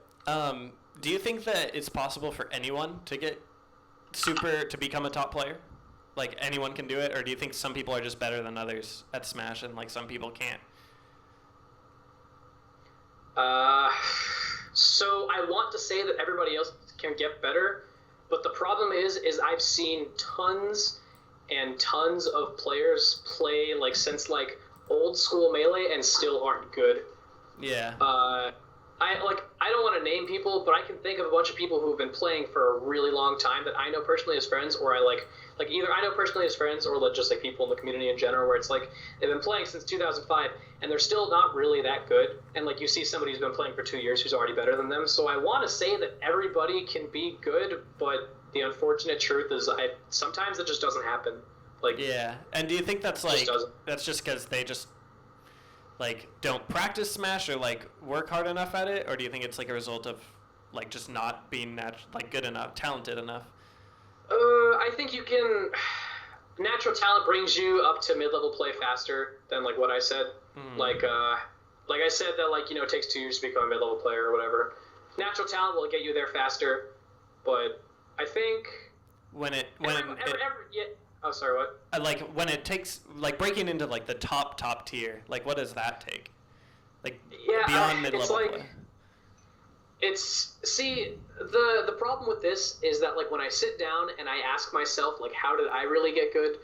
Do you think that it's possible for anyone to get to become a top player? Like anyone can do it, or do you think some people are just better than others at Smash and like some people can't? So I want to say that everybody else can get better, but the problem is I've seen tons and tons of players play like since like old school Melee and still aren't good. Yeah. I don't want to name people, but I can think of a bunch of people who have been playing for a really long time that I know personally as friends, or I like either I know personally as friends or just like people in the community in general, where it's like they've been playing since 2005 and they're still not really that good. And like you see somebody who's been playing for 2 years who's already better than them. So I want to say that everybody can be good, but the unfortunate truth is sometimes it just doesn't happen. Like yeah. And do you think that's like that's just because they just like don't practice Smash or like work hard enough at it, or do you think it's like a result of like just not being good enough, talented enough? I think you can. Natural talent brings you up to mid-level play faster than like what I said. Like I said that like it takes 2 years to become a mid-level player or whatever. Natural talent will get you there faster, but I think oh, sorry, what? Like when it takes like breaking into like the top tier, like what does that take? Like beyond mid-level play. The problem with this is that like when I sit down and I ask myself like how did I really get good,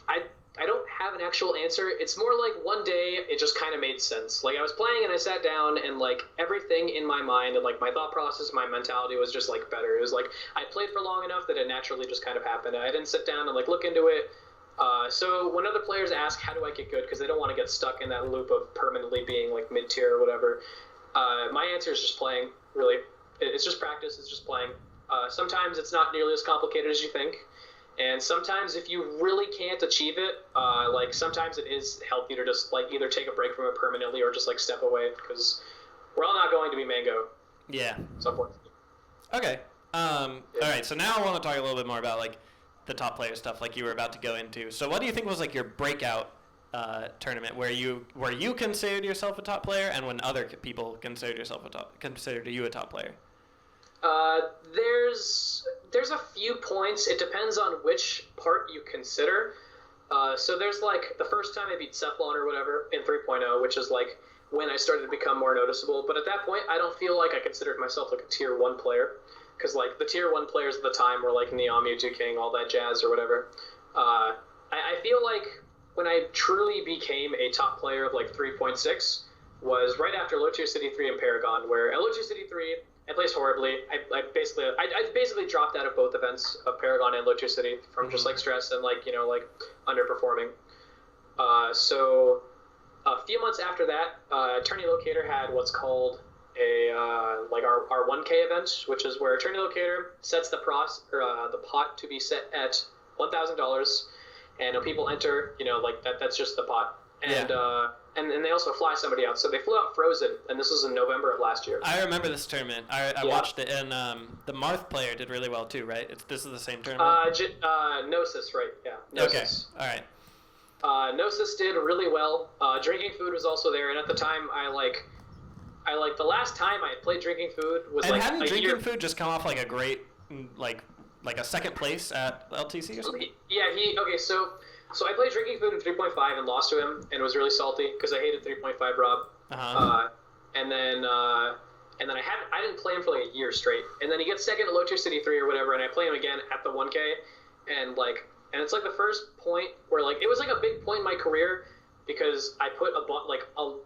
I don't have an actual answer. It's more like one day it just kind of made sense. Like I was playing and I sat down and like everything in my mind and like my thought process, my mentality was just like better. It was like I played for long enough that it naturally just kind of happened. I didn't sit down and like look into it. So when other players ask how do I get good, because they don't want to get stuck in that loop of permanently being like mid-tier or whatever, My answer is just playing, really. It's just practice, it's just playing. Sometimes it's not nearly as complicated as you think. And sometimes if you really can't achieve it, like sometimes it is healthy to just like either take a break from it permanently or just like step away because we're all not going to be Mango. Yeah. At some point. Okay. All right. So now I want to talk a little bit more about like the top player stuff, like you were about to go into. So what do you think was like your breakout tournament where you considered yourself a top player, and when other people considered you a top player? There's a few points. It depends on which part you consider. So there's like the first time I beat Cephalon or whatever in 3.0, which is like when I started to become more noticeable. But at that point, I don't feel like I considered myself like a tier 1 player. Because like the tier 1 players at the time were like Neom, Mewtwo King, all that jazz or whatever. I feel like when I truly became a top player of like 3.6 was right after Low Tier City 3 and Paragon, where at Low Tier City 3, I placed horribly. I basically dropped out of both events of Paragon and Low Tier City from just like stress and like, like underperforming. So a few months after that, Tourney Locator had what's called like our 1K event, which is where Tourney Locator sets the pot to be set at $1,000, and people enter, like that's just the pot. And and they also fly somebody out. So they flew out Frozen, and this was in November of last year. I remember this tournament. I watched it, and the Marth player did really well too, right? This is the same tournament? Gnosis, right, yeah. Gnosis. Okay, all right. Gnosis did really well. Drinking Food was also there, and at the time, I the last time I played Drinking Food was and like hadn't a Drinking year. Food just come off like a great, like a second place at LTC or something? Yeah, So I played Drinking Food in 3.5 and lost to him, and was really salty because I hated 3.5 Rob. And then I didn't play him for like a year straight, and then he gets second at Low Tier City 3 or whatever, and I play him again at the 1K, and it's like the first point where like it was like a big point in my career because I put a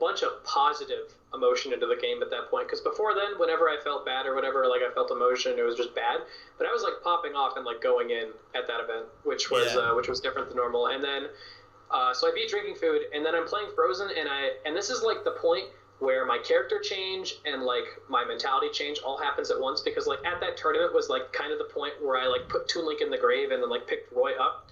bunch of positive emotion into the game at that point. Because before then, whenever I felt bad or whatever, like I felt emotion, it was just bad. But I was like popping off and like going in at that event, which was different than normal. And then, so I beat Drinking Food, and then I'm playing Frozen, and this is like the point where my character change and like my mentality change all happens at once, because like at that tournament was like kind of the point where I like put Toon Link in the grave and then like picked Roy up.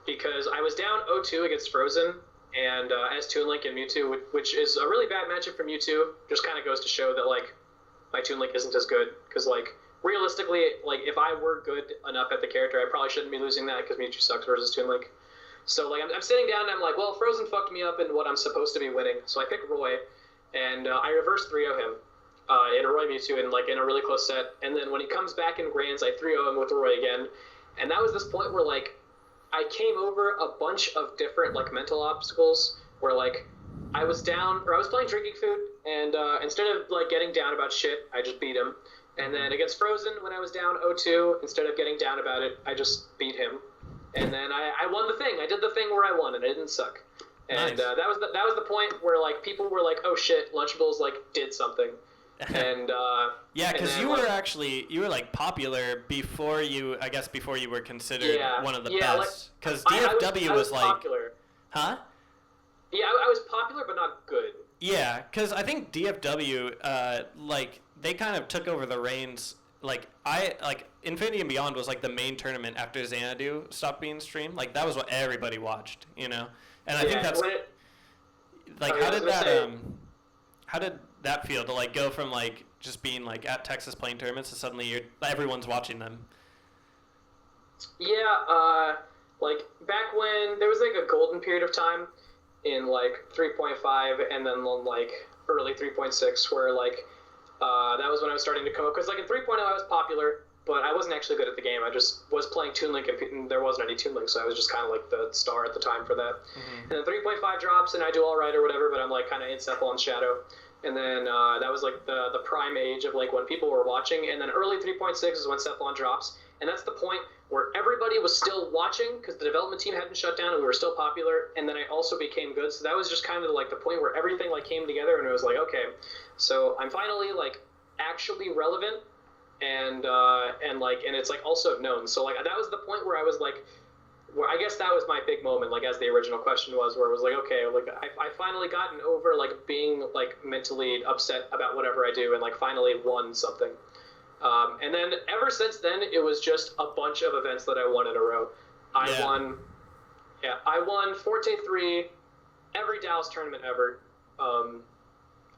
Because I was down 0-2 against Frozen, and as Toon Link and Mewtwo, which is a really bad matchup for Mewtwo, just kind of goes to show that like my Toon Link isn't as good. Because like realistically, like if I were good enough at the character, I probably shouldn't be losing that because Mewtwo sucks versus Toon Link. So like I'm sitting down and I'm like, well, Frozen fucked me up in what I'm supposed to be winning. So I pick Roy, and I reverse 3-0 him in a Roy Mewtwo in a really close set. And then when he comes back in Grands, I 3-0 him with Roy again. And that was this point where like I came over a bunch of different like mental obstacles where like I was playing Drinking Food, and instead of like getting down about shit, I just beat him. And then against Frozen, when I was down 0-2, instead of getting down about it, I just beat him. And then I won the thing. I did the thing where I won, and it didn't suck. And nice. That was the point where like people were like, oh shit, Lunchables like did something. And yeah, because you were like popular before you were considered one of the best. Because DFW was like popular. Huh? Yeah, I was popular but not good. Yeah, because I think DFW like they kind of took over the reins. Like Infinity and Beyond was like the main tournament after Xanadu stopped being streamed. Like that was what everybody watched, And I think that's how did that feel to like go from like just being like at Texas playing tournaments to suddenly everyone's watching them? Yeah, like back when there was like a golden period of time in like 3.5 and then like early 3.6 where like that was when I was starting to come up, because like in 3.0 I was popular, but I wasn't actually good at the game. I just was playing Toon Link, and there wasn't any Toon Link, so I was just kind of like the star at the time for that. And then 3.5 drops, and I do all right or whatever, but I'm like kind of in Cephalon's shadow. And then that was like the prime age of like when people were watching. And then early 3.6 is when Cephalon drops, and that's the point where everybody was still watching because the development team hadn't shut down and we were still popular. And then I also became good, so that was just kind of like the point where everything like came together, and it was like, okay, so I'm finally like actually relevant, and it's like also known. So like that was the point where I was like where I guess that was my big moment, like as the original question was, where it was like, okay, like I finally gotten over like being like mentally upset about whatever I do, and like finally won something. And then ever since then, it was just a bunch of events that I won in a row. I won Forte 3, every Dallas tournament ever.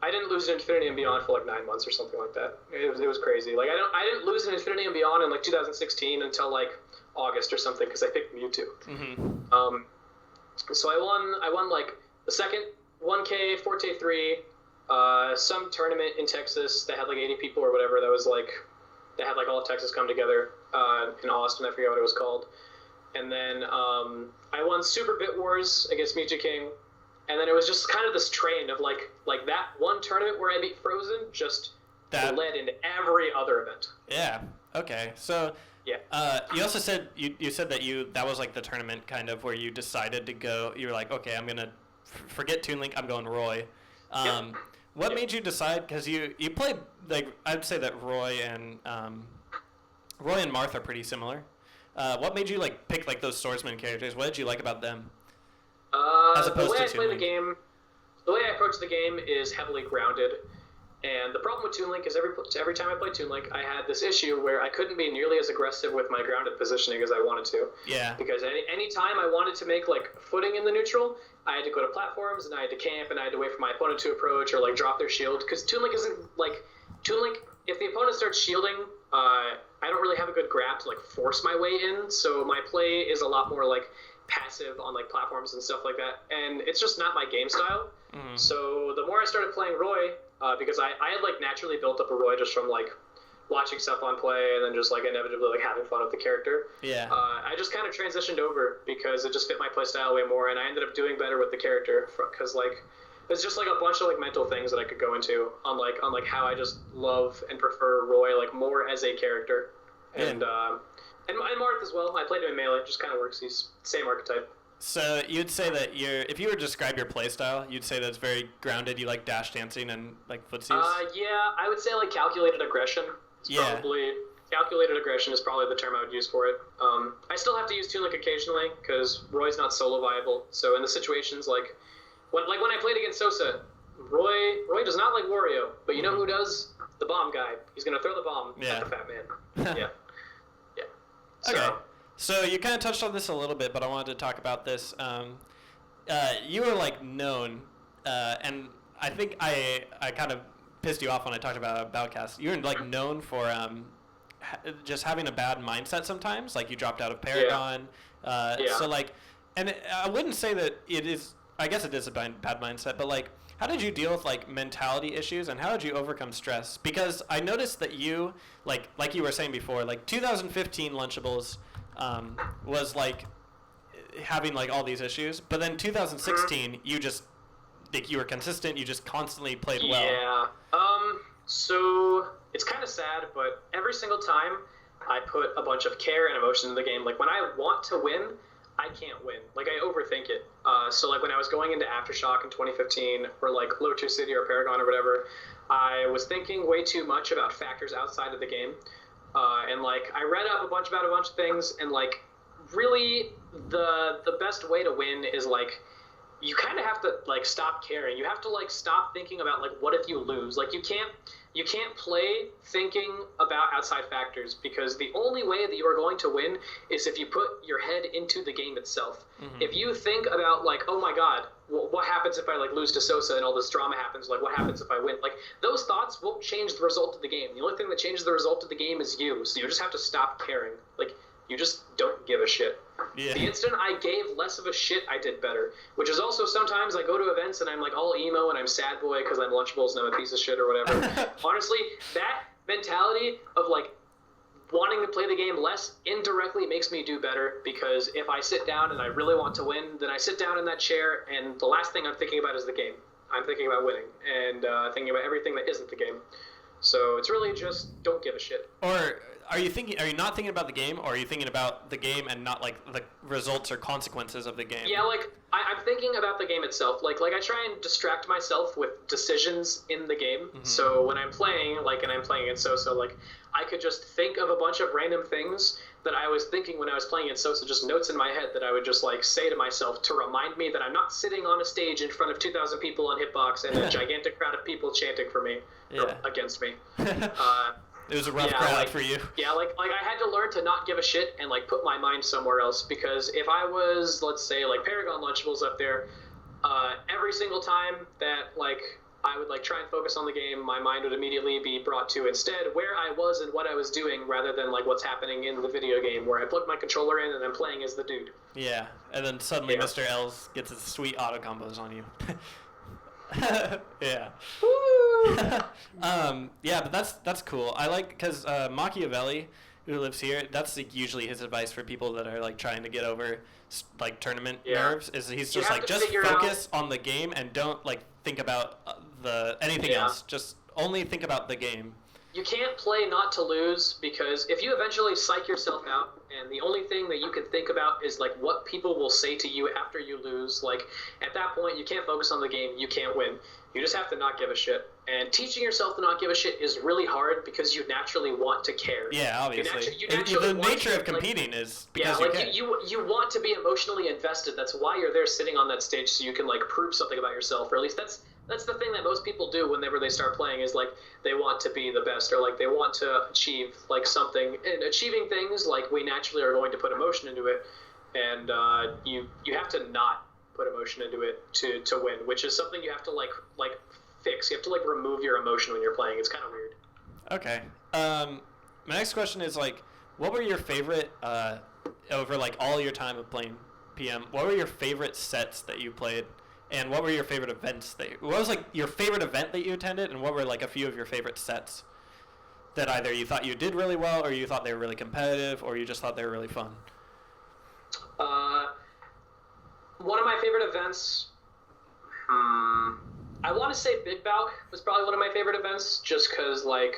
I didn't lose in Infinity and Beyond for like 9 months or something like that. It was crazy. Like I didn't lose in Infinity and Beyond in like 2016 until like August or something, because I picked Mewtwo. Mm-hmm. So I won like the second 1K Forte 3, some tournament in Texas that had like 80 people or whatever. That was like, that had like all of Texas come together in Austin. I forget what it was called. And then I won Super Bit Wars against Mewtwo King. And then it was just kind of this train of like that one tournament where I beat Frozen just led into every other event. Yeah. Okay. So yeah. You also said you said that was like the tournament kind of where you decided to go. You were like, okay, I'm gonna forget Toon Link. I'm going Roy. What made you decide? Because you played, like, I'd say that Roy and Marth are pretty similar. What made you like pick like those swordsman characters? What did you like about them? As opposed the way to I play the game, the way I approach the game is heavily grounded. And the problem with Toon Link is every time I play Toon Link, I had this issue where I couldn't be nearly as aggressive with my grounded positioning as I wanted to. Yeah. Because any time I wanted to make like footing in the neutral, I had to go to platforms and I had to camp and I had to wait for my opponent to approach or like drop their shield. Because Toon Link isn't like Toon Link. If the opponent starts shielding, I don't really have a good grab to like force my way in. So my play is a lot more like passive on like platforms and stuff like that, and it's just not my game style. Mm-hmm. So the more I started playing Roy, because I had like naturally built up a Roy just from like watching stuff on play and then just like inevitably like having fun with the character. Yeah. I just kind of transitioned over because it just fit my play style way more, and I ended up doing better with the character because like it's just like a bunch of like mental things that I could go into on like how I just love and prefer Roy like more as a character. And And Marth as well. I played him in Melee. It just kind of works. He's same archetype. So you'd say that if you were to describe your playstyle, you'd say that it's very grounded. You like dash dancing and like footsies? Yeah, I would say like calculated aggression. Calculated aggression is probably the term I would use for it. I still have to use Toon Link occasionally because Roy's not solo viable. So in the situations like when I played against Sosa, Roy does not like Wario, but you know who does? The bomb guy. He's gonna throw the bomb at the fat man. Yeah. Okay, so you kind of touched on this a little bit, but I wanted to talk about this. You were like known, and I think I kind of pissed you off when I talked about Balcast. You were like known for just having a bad mindset sometimes. Like you dropped out of Paragon. So like, and I wouldn't say that it is. I guess it is a bad mindset, but like, how did you deal with like mentality issues, and how did you overcome stress? Because I noticed that you, like you were saying before, like 2015 Lunchables was like having like all these issues, but then 2016 you just like you were consistent, you just constantly played well. Yeah. So it's kind of sad, but every single time I put a bunch of care and emotion in the game, like when I want to win, I can't win. Like, I overthink it. So, like, when I was going into Aftershock in 2015, or, like, Lotu City or Paragon or whatever, I was thinking way too much about factors outside of the game. And, like, I read up about a bunch of things, and, like, really, the best way to win is, like, you kind of have to, like, stop caring. You have to, like, stop thinking about, like, what if you lose? Like, you can't play thinking about outside factors, because the only way that you are going to win is if you put your head into the game itself. Mm-hmm. If you think about, like, oh my god, what happens if I, like, lose to Sosa and all this drama happens? Like, what happens if I win? Like, those thoughts won't change the result of the game. The only thing that changes the result of the game is you. So you just have to stop caring. Like, you just don't give a shit. Yeah. The instant I gave less of a shit, I did better. Which is also sometimes I go to events and I'm like all emo and I'm sad boy because I'm Lunchables and I'm a piece of shit or whatever. Honestly, that mentality of like wanting to play the game less indirectly makes me do better, because if I sit down and I really want to win, then I sit down in that chair and the last thing I'm thinking about is the game. I'm thinking about winning and thinking about everything that isn't the game. So it's really just don't give a shit. Or Are you not thinking about the game, or are you thinking about the game and not like the results or consequences of the game? Yeah, like I'm thinking about the game itself. Like I try and distract myself with decisions in the game. Mm-hmm. So when I'm playing, like, and I'm playing against Sosa, like I could just think of a bunch of random things that I was thinking when I was playing against Sosa, just notes in my head that I would just like say to myself to remind me that I'm not sitting on a stage in front of 2,000 people on Hitbox and a gigantic crowd of people chanting for me or against me. It was a rough crowd for you. Yeah, like I had to learn to not give a shit and like put my mind somewhere else, because if I was, let's say, like Paragon Lunchables up there, every single time that like I would like try and focus on the game, my mind would immediately be brought to instead where I was and what I was doing, rather than like what's happening in the video game where I plug my controller in and I'm playing as the dude. Yeah, and then suddenly Mr. L's gets his sweet auto combos on you. Yeah. Yeah, but that's cool. I like, because Machiavelli, who lives here, that's like usually his advice for people that are like trying to get over like tournament nerves. Is he's just like, just focus on the game and don't like think about anything else. Just only think about the game. You can't play not to lose, because if you eventually psych yourself out and the only thing that you can think about is like what people will say to you after you lose, like at that point you can't focus on the game, you can't win. You just have to not give a shit. And teaching yourself to not give a shit is really hard, because you naturally want to care. Yeah, obviously. The nature of competing is because you want to be emotionally invested. That's why you're there sitting on that stage, so you can like prove something about yourself, or at least that's the thing that most people do whenever they start playing, is like they want to be the best, or like they want to achieve like something. And achieving things, like, we naturally are going to put emotion into it, and you have to not put emotion into it to win, which is something you have to like fix. You have to like remove your emotion when you're playing. It's kind of weird. Okay. My next question is like, what were your favorite over like all your time of playing PM? What were your favorite sets that you played? And what were your favorite events what was like your favorite event that you attended, and what were like a few of your favorite sets that either you thought you did really well, or you thought they were really competitive, or you just thought they were really fun? One of my favorite events, I want to say Big Balc was probably one of my favorite events, just because like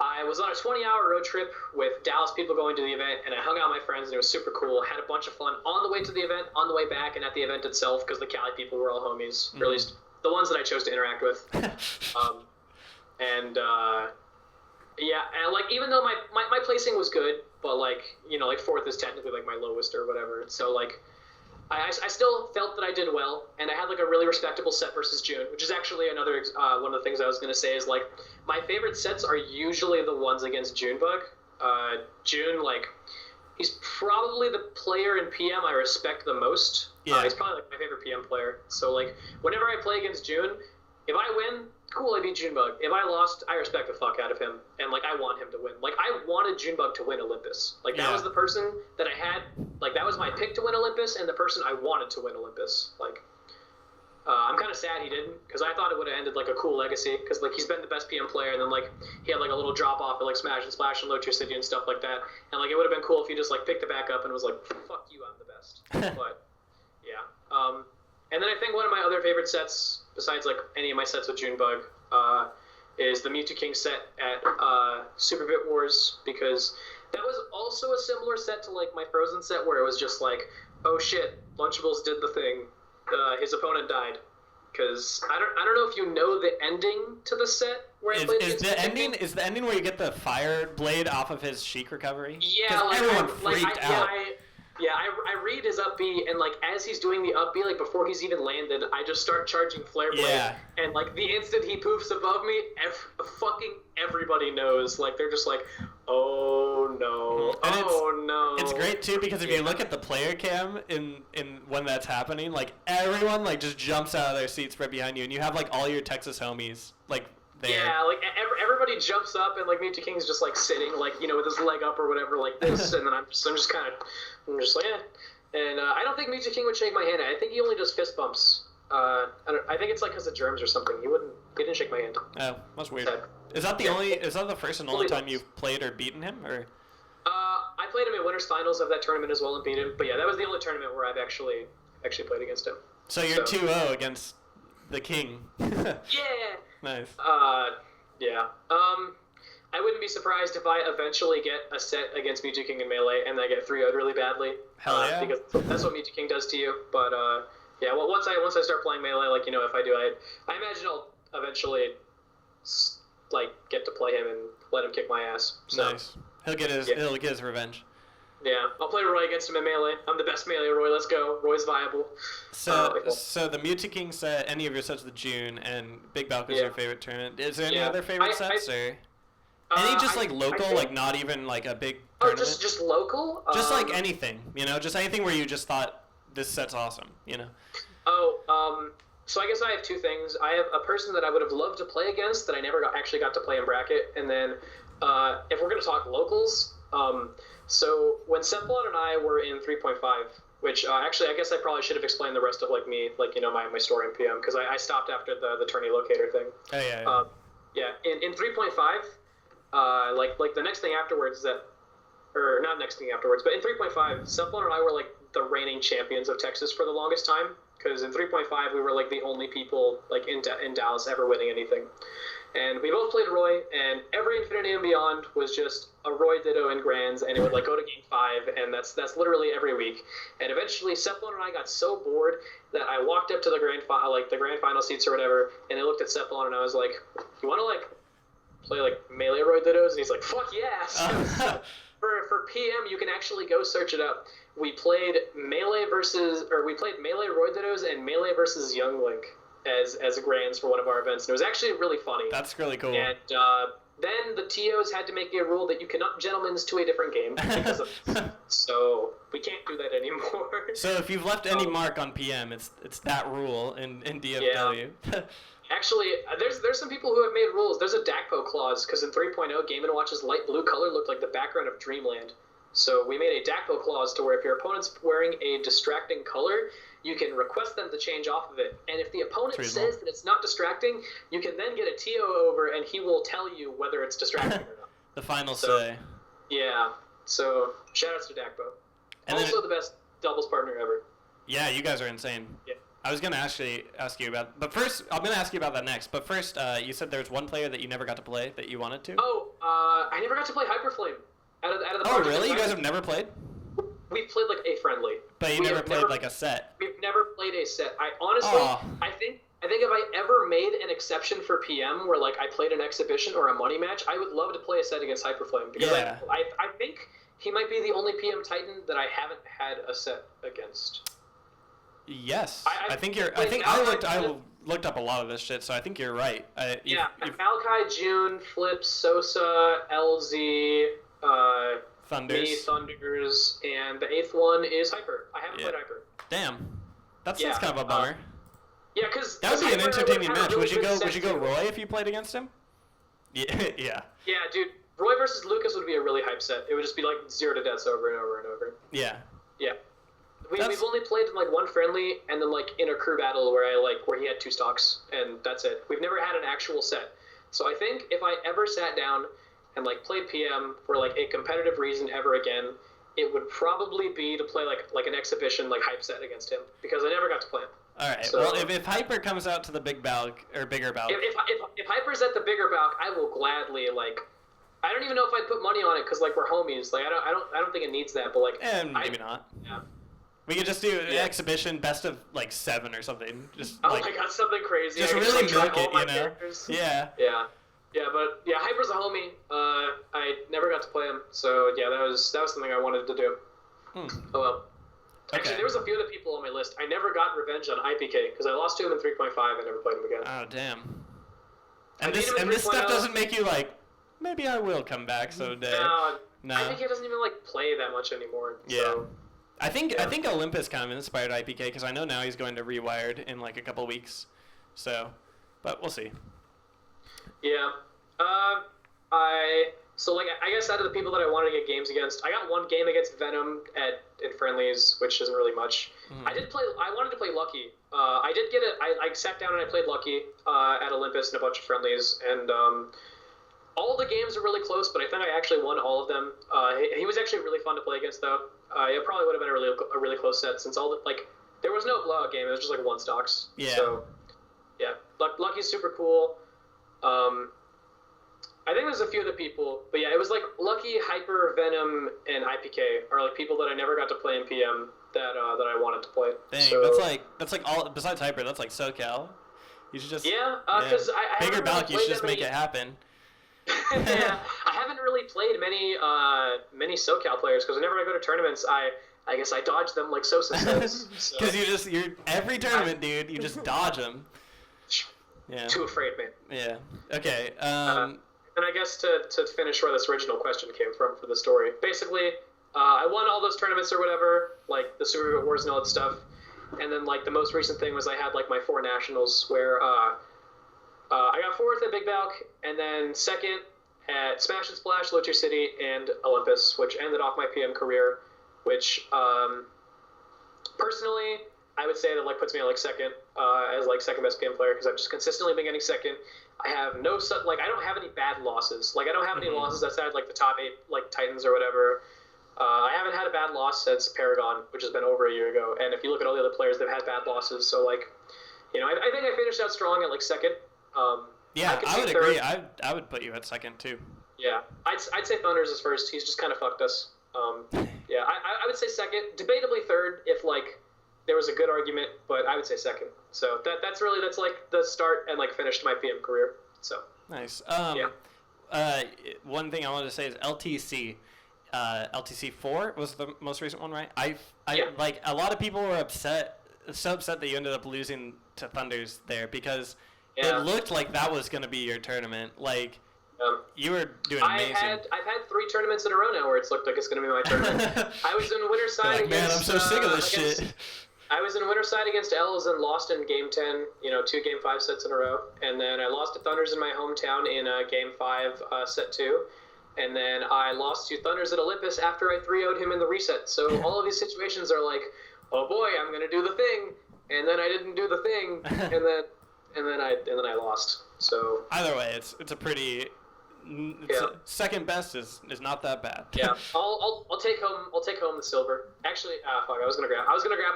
I was on a 20-hour road trip with Dallas people going to the event, and I hung out with my friends, and it was super cool. Had a bunch of fun on the way to the event, on the way back, and at the event itself, because the Cali people were all homies, or at least the ones that I chose to interact with. Yeah, and like even though my placing was good, but like, you know, like fourth is technically like my lowest or whatever. So like I still felt that I did well, and I had like a really respectable set versus June, which is actually another one of the things I was going to say is like my favorite sets are usually the ones against Junebug. June, like, he's probably the player in PM I respect the most. Yeah. He's probably like my favorite PM player. So like whenever I play against June, if I win, cool, I beat Junebug. If I lost, I respect the fuck out of him, and like I want him to win. Like I wanted Junebug to win Olympus. Like that was the person that I had. Like that was my pick to win Olympus, and the person I wanted to win Olympus. Like I'm kind of sad he didn't, because I thought it would have ended like a cool legacy, because like he's been the best PM player, and then like he had like a little drop off at like Smash and Splash and Low Tier City and stuff like that, and like it would have been cool if he just like picked it back up and was like, fuck you, I'm the best. But yeah. And then I think one of my other favorite sets, besides like any of my sets with Junebug, is the Mewtwo King set at Super Bit Wars, because that was also a similar set to like my Frozen set, where it was just like, oh shit, Lunchables did the thing. His opponent died. Because I don't know if you know the ending to the set where I played is the ending where you get the fire blade off of his Sheik recovery? Yeah, like everyone freaked out. I read his up B, and like as he's doing the up B, like before he's even landed, I just start charging Flare Blade, and like the instant he poofs above me, fucking everybody knows. Like they're just like, oh no, no. It's great too, because if you look at the player cam in when that's happening, like everyone like just jumps out of their seats right behind you, and you have like all your Texas homies like there. Yeah, like everybody jumps up, and like Mewtwo King's just like sitting, like, you know, with his leg up or whatever, like this, and then I'm just like, eh. And I don't think Mewtwo King would shake my hand. I think he only does fist bumps. I think it's like because of germs or something. He didn't shake my hand. Oh, that's weird. Is that the first and only time you've played or beaten him, or? I played him in Winners Finals of that tournament as well and beat him. But yeah, that was the only tournament where I've actually played against him. So you're 2-0 against the King. Yeah. Nice. Yeah. I wouldn't be surprised if I eventually get a set against Mewtwo King in Melee and I get 3-0'd really badly. Hell yeah. Because that's what Mewtwo King does to you. But yeah, well, once I start playing Melee, like, you know, if I do, I imagine I'll eventually like get to play him and let him kick my ass. So, nice. He'll get his revenge. Yeah, I'll play Roy against him in Melee. I'm the best Melee Roy. Let's go. Roy's viable. So the Mewtwo King set, any of your sets with June, and Big Balc was your favorite tournament. Is there any other favorite sets, or any just like local, like not even like a big tournament? Oh, just local? Just like anything, you know, just anything where you just thought this set's awesome, you know? So I guess I have two things. I have a person that I would have loved to play against that I never actually got to play in bracket, and then if we're gonna talk locals, so when Cephalon and I were in 3.5, which actually I guess I probably should have explained the rest of like me, like, you know, my story in PM, because I stopped after the tourney locator thing. Oh yeah. In 3.5, like the next thing afterwards is that, or not next thing afterwards, but in 3.5, Cephalon and I were like the reigning champions of Texas for the longest time, because in 3.5 we were like the only people like in Dallas ever winning anything. And we both played Roy, and every Infinity and Beyond was just a Roy Ditto in Grands, and it would like go to Game 5, and that's literally every week. And eventually, Cephalon and I got so bored that I walked up to the grand final seats or whatever, and I looked at Cephalon and I was like, "You want to like play like Melee Roy Dittos?" And he's like, "Fuck yeah!" So, for PM, you can actually go search it up. We played Melee Roy Dittos and Melee versus Young Link as grands for one of our events, and it was actually really funny. That's really cool. And then the TOs had to make a rule that you cannot gentlemen's to a different game because of so we can't do that anymore. So if you've left any mark on PM, it's that rule in DFW. Yeah. Actually, there's some people who have made rules. There's a DACPO clause, because in 3.0, Game & Watch's light blue color looked like the background of Dreamland. So we made a DACPO clause to where if your opponent's wearing a distracting color, you can request them to change off of it. And if the opponent says that it's not distracting, you can then get a TO over, and he will tell you whether it's distracting or not. The final say. Yeah. So shout-outs to DACPO. And also the best doubles partner ever. Yeah, you guys are insane. Yeah. I was going to actually ask you about, but first, I'm going to ask you about that next. But first, you said there was one player that you never got to play that you wanted to? I never got to play Hyperflame. Out of the oh, really? You guys have never played? We've played like a friendly. But you never played like a set? We've never played a set. I honestly, I think if I ever made an exception for PM where like I played an exhibition or a money match, I would love to play a set against Hyperflame, because I think he might be the only PM Titan that I haven't had a set against. Yes, I think you're. I looked up a lot of this shit, so I think you're right. Malachi, June, Flip, Sosa, LZ, Thunders. Me, Thunders, and the 8th one is Hyper. I haven't played Hyper. Damn, that's kind of a bummer. Yeah, because that would be an entertaining match. Would you go Roy if you played against him? Yeah. Yeah, dude. Roy versus Lucas would be a really hype set. It would just be like 0 to deaths over and over and over. Yeah. Yeah. We've only played in like one friendly and then like in a crew battle where he had 2 stocks, and that's it. We've never had an actual set. So I think if I ever sat down and like played PM for like a competitive reason ever again, it would probably be to play like an exhibition like hype set against him, because I never got to play him. All right. So, well, if Hyper comes out to the big Balc or bigger Balc, if Hyper's at the bigger Balc, I will gladly like. I don't even know if I'd put money on it, because like we're homies. Like I don't think it needs that, but like. Maybe not. Yeah. We could just do an exhibition best of like 7 or something. Just my god, something crazy. Just really milk it, you know? Characters. Yeah. Yeah. Yeah, but yeah, Hyper's a homie. I never got to play him, so yeah, that was something I wanted to do. Oh well. Actually, there was a few other people on my list. I never got revenge on IPK because I lost to him in 3.5 and never played him again. Oh damn. And this stuff doesn't make you like, maybe I will come back someday. No. IPK doesn't even like play that much anymore. Yeah. So. I think Olympus kind of inspired IPK, because I know now he's going to Rewired in like a couple weeks. So, but we'll see. Yeah. I guess out of the people that I wanted to get games against, I got one game against Venom in friendlies, which isn't really much. I wanted to play Lucky. I did get it. I sat down and I played Lucky at Olympus in a bunch of friendlies, and all the games are really close, but I think I actually won all of them. He was actually really fun to play against, though. It probably would have been a really close set, since there was no blowout game. It was just like 1 stocks. Yeah. So, yeah, Lucky's super cool. I think there's a few other people, but yeah, it was like Lucky, Hyper, Venom, and IPK are like people that I never got to play in PM that I wanted to play. Dang, so, that's like all besides Hyper. That's like SoCal. You should just because I bigger haven't Balc. really You should played just that make many. it happen. Yeah, I haven't really played many SoCal players because whenever I go to tournaments, I guess I dodge them like Sosa says. Because you're every tournament, dude. You just dodge them. Yeah. Too afraid, man. Yeah. Okay. And I guess to finish where this original question came from for the story, basically, I won all those tournaments or whatever, like the Super Wars and all that stuff, and then like the most recent thing was I had like my 4 nationals where I got 4th at Big Balc, and then 2nd at Smash and Splash, Low Tier City, and Olympus, which ended off my PM career, which personally I would say that like puts me on like 2nd as like 2nd best PM player because I've just consistently been getting 2nd. I have I don't have any bad losses. Like I don't have any losses outside like the top 8 like Titans or whatever. I haven't had a bad loss since Paragon, which has been over a year ago. And if you look at all the other players, they've had bad losses. So like, I think I finished out strong at like 2nd. Yeah, I would agree. I would put you at 2nd too. Yeah, I'd say Thunders is 1st. He's just kind of fucked us. Yeah, I would say 2nd. Debatably 3rd if like there was a good argument, but I would say 2nd. So that's like the start and like finished my PM career. So nice. Yeah. One thing I wanted to say is LTC. LTC 4 was the most recent one, right? Like a lot of people were so upset that you ended up losing to Thunders there because it looked like that was going to be your tournament. Like you were doing amazing. I've had 3 tournaments in a row now where it's looked like it's going to be my tournament. I was in Winterside against. Man, I'm so sick of this shit. I was in Winterside against L's and lost in Game 10, 2 Game 5 sets in a row. And then I lost to Thunders in my hometown in Game 5, Set 2. And then I lost to Thunders at Olympus after I 3-0'd him in the reset. So all of these situations are like, oh boy, I'm going to do the thing. And then I didn't do the thing. And then I lost. So either way, it's a pretty... second best is not that bad. Yeah, I'll take home the silver. Actually, fuck, I was gonna grab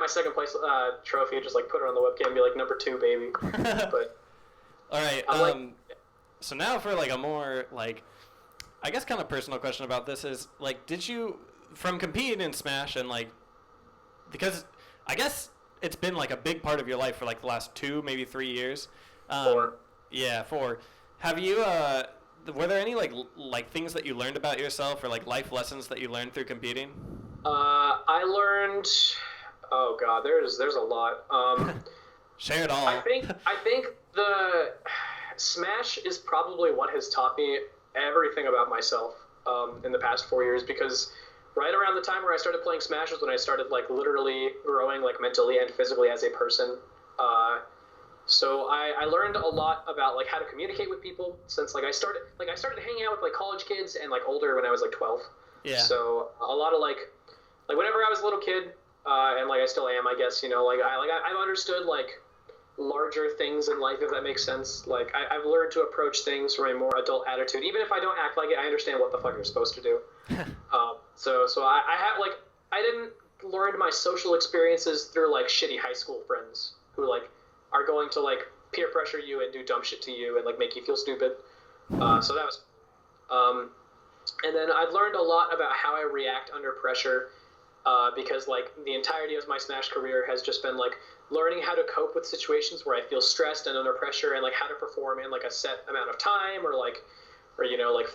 my 2nd place trophy and just like put it on the webcam and be like number 2, baby. But all right, so now for like a more like I guess kind of personal question about this is like did you from competing in Smash and like because I guess it's been like a big part of your life for like the last 2 maybe 3 years. 4. Yeah, 4. Have you were there any like things that you learned about yourself or like life lessons that you learned through competing? I learned. Oh god, there's a lot. Share it all. I think the Smash is probably what has taught me everything about myself in the past 4 years because right around the time where I started playing Smash was when I started like literally growing like mentally and physically as a person. So I learned a lot about like how to communicate with people since like I started hanging out with like college kids and like older when I was like 12. Yeah. So a lot of like whenever I was a little kid and like I still am, I guess, I've understood like larger things in life, if that makes sense. Like I've learned to approach things from a more adult attitude, even if I don't act like it. I understand what the fuck you're supposed to do. So I have like I didn't learn my social experiences through like shitty high school friends who like are going to like peer pressure you and do dumb shit to you and like make you feel stupid. So that was and then I've learned a lot about how I react under pressure because like the entirety of my Smash career has just been like learning how to cope with situations where I feel stressed and under pressure and like how to perform in like a set amount of time or like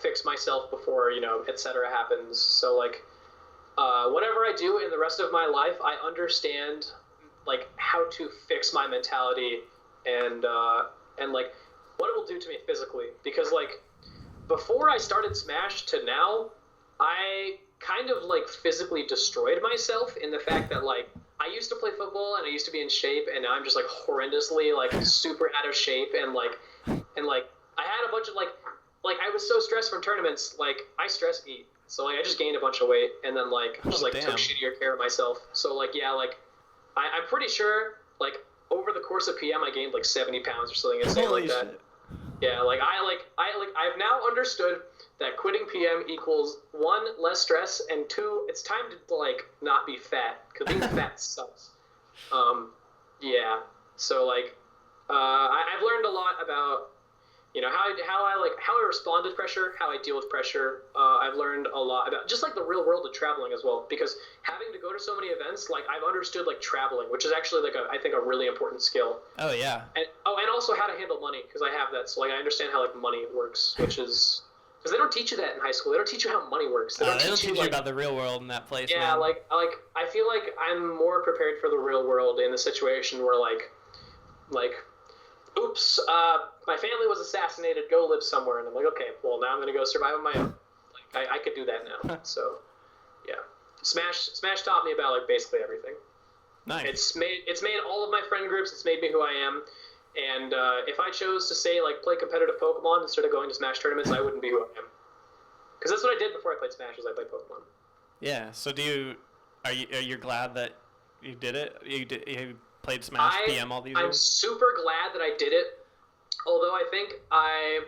fix myself before etc. happens. So like whatever I do in the rest of my life, I understand like how to fix my mentality and like what it will do to me physically because like before I started Smash to now I kind of like physically destroyed myself in the fact that like I used to play football and I used to be in shape and now I'm just like horrendously like super out of shape and like I had a bunch of like I was so stressed from tournaments like I stress eat so like I just gained a bunch of weight and then like just like took shittier care of myself so like yeah like I'm pretty sure, like, over the course of PM, I gained, like, 70 pounds or something insane like that. Shit. Yeah, like, I've now understood that quitting PM equals, 1, less stress, and 2, it's time to, like, not be fat, because being fat sucks. Yeah, so, like, I've learned a lot about how I respond to pressure, how I deal with pressure. I've learned a lot about just like the real world of traveling as well, because having to go to so many events, like I've understood like traveling, which is actually like I think a really important skill. Oh yeah. And also how to handle money, because I have that. So like I understand how like money works, which is because they don't teach you that in high school. They don't teach you how money works. They don't teach you about the real world in that place. Yeah, man. like I feel like I'm more prepared for the real world in the situation where like oops, my family was assassinated, go live somewhere. And I'm like, okay, well, now I'm going to go survive on my own. Like, I could do that now. So, yeah. Smash taught me about, like, basically everything. Nice. It's made all of my friend groups. It's made me who I am. And if I chose to, say, like, play competitive Pokemon instead of going to Smash tournaments, I wouldn't be who I am. Because that's what I did before I played Smash, was I played Pokemon. Yeah, so are you glad that you did it? You played Smash PM all these years? I'm super glad that I did it, although I think I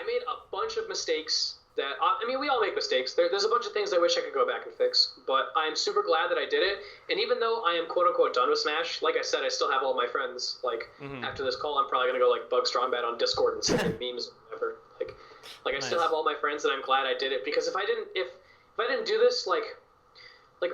made a bunch of mistakes that, I mean, we all make mistakes. There's a bunch of things I wish I could go back and fix, but I'm super glad that I did it, and even though I am quote-unquote done with Smash, like I said, I still have all my friends. Like, after this call, I'm probably going to go, like, bug Strongbat on Discord and send memes or whatever. Like I still have all my friends, and I'm glad I did it, because if I didn't do this, like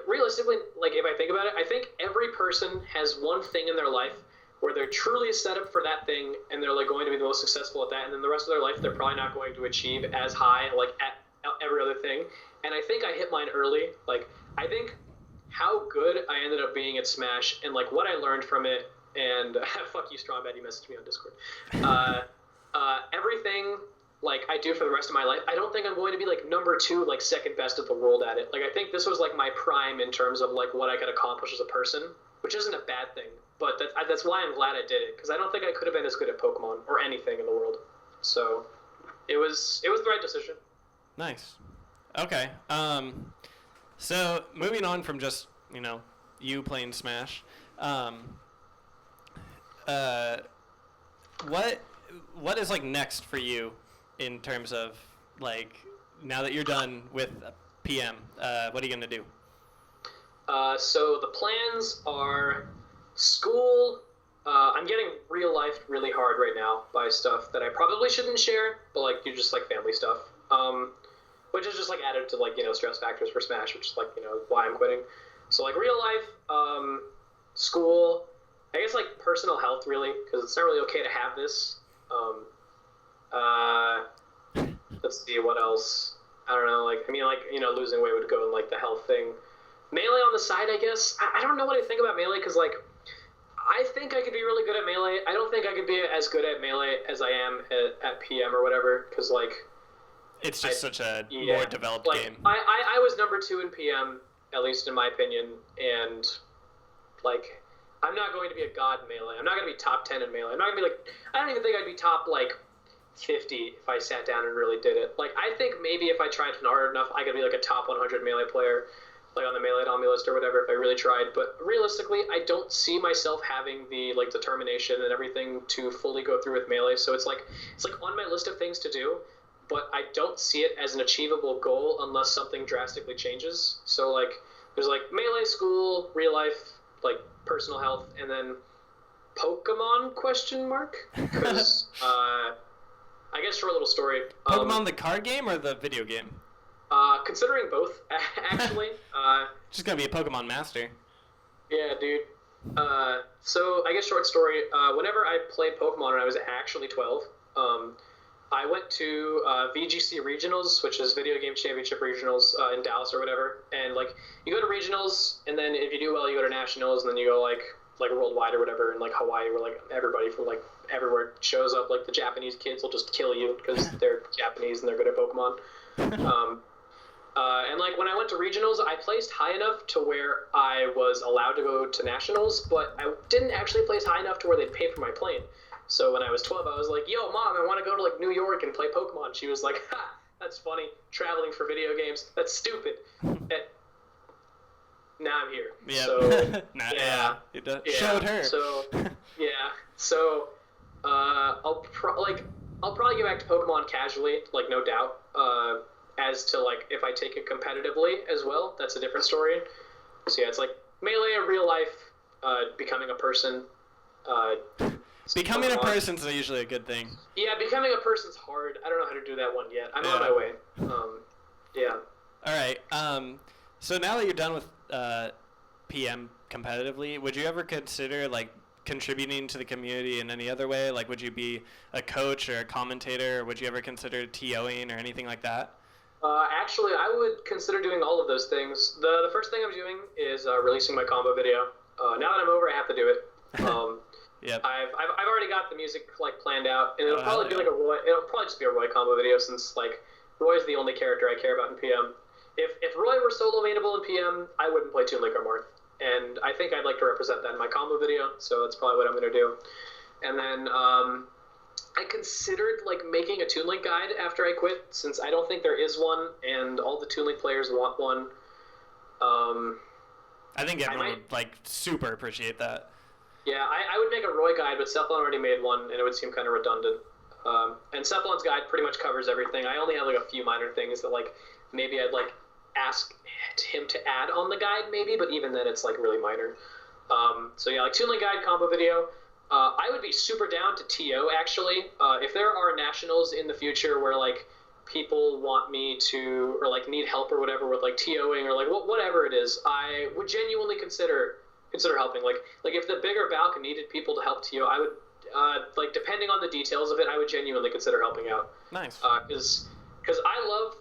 realistically, like if I think about it, I think every person has one thing in their life where they're truly set up for that thing, and they're like going to be the most successful at that, and then the rest of their life they're probably not going to achieve as high like at every other thing. And I think I hit mine early. Like I think how good I ended up being at Smash, and like what I learned from it, and fuck you, Strawbat, you messaged me on Discord. Everything like I do for the rest of my life, I don't think I'm going to be like number 2, like second best of the world at it. Like I think this was like my prime in terms of like what I could accomplish as a person, which isn't a bad thing. But that's why I'm glad I did it, because I don't think I could have been as good at Pokemon or anything in the world. So it was the right decision. Nice. Okay. So moving on from just you playing Smash, what is like next for you in terms of like now that you're done with PM? What are you gonna do? So the plans are school. I'm getting real life really hard right now by stuff that I probably shouldn't share, but like you just like family stuff, which is just like added to like stress factors for Smash, which is like why I'm quitting. So like real life, school, I guess like personal health really, because it's not really okay to have this. Let's see what else. I don't know. Like I mean, like losing weight would go in like the health thing. Melee on the side, I guess. I don't know what I think about Melee, because like I think I could be really good at Melee. I don't think I could be as good at Melee as I am at PM or whatever, because like it's just such a more developed like, game. I was number 2 in PM, at least in my opinion, and like I'm not going to be a god in Melee. I'm not going to be top 10 in Melee. I'm not going to be like, I don't even think I'd be top like 50 if I sat down and really did it. Like I think maybe if I tried hard enough, I could be like a top 100 Melee player, like on the Melee Domi list or whatever, if I really tried. But realistically, I don't see myself having the like determination and everything to fully go through with Melee. So it's like on my list of things to do, but I don't see it as an achievable goal unless something drastically changes. So like there's like Melee, school, real life, like personal health, and then Pokemon ? Because I guess for a little story. Pokemon the card game or the video game? Considering both, actually. Just gonna be a Pokemon master. Yeah, dude. So I guess short story. Whenever I played Pokemon when I was actually 12, I went to VGC Regionals, which is Video Game Championship Regionals in Dallas or whatever. And like you go to regionals, and then if you do well, you go to nationals, and then you go like worldwide or whatever in like Hawaii, where like everybody from like everywhere shows up. Like the Japanese kids will just kill you because they're Japanese and they're good at Pokemon. And like when I went to regionals, I placed high enough to where I was allowed to go to nationals, but I didn't actually place high enough to where they'd pay for my plane. So when I was 12, I was like, yo, Mom, I want to go to like New York and play Pokemon. She was like, ha, that's funny. Traveling for video games. That's stupid. And now I'm here. Yep. So, It showed her. So, yeah. So, I'll probably get back to Pokemon casually, like no doubt. As to like if I take it competitively as well, that's a different story. So yeah, it's like Melee in real life, becoming a person. Becoming a person's usually a good thing. Yeah, becoming a person's hard. I don't know how to do that one yet. I'm on my way. Yeah. All right. So now that you're done with PM competitively, would you ever consider like contributing to the community in any other way? Like, would you be a coach or a commentator? Or would you ever consider TOing or anything like that? Actually, I would consider doing all of those things. The first thing I'm doing is releasing my combo video. Now that I'm over, I have to do it. Yep. I've already got the music like planned out, and it'll probably be like it'll probably just be a Roy combo video, since like Roy's the only character I care about in PM. If Roy were solo mainable in PM, I wouldn't play Toon Link or Marth, and I think I'd like to represent that in my combo video, so that's probably what I'm gonna do. And then I considered like making a Toon Link guide after I quit, since I don't think there is one, and all the Toon Link players want one. I think everyone would like super appreciate that. Yeah, I would make a Roy guide, but Cephalon already made one, and it would seem kind of redundant. And Cephalon's guide pretty much covers everything. I only have like a few minor things that like maybe I'd like ask him to add on the guide maybe, but even then it's like really minor. So yeah, like Toon Link guide combo video. I would be super down to TO actually. If there are nationals in the future where like people want me to, or like need help or whatever with like TOing or like whatever it is, I would genuinely consider helping. Like if the bigger Balc needed people to help TO, I would like, depending on the details of it, I would genuinely consider helping out. Nice. Because I love.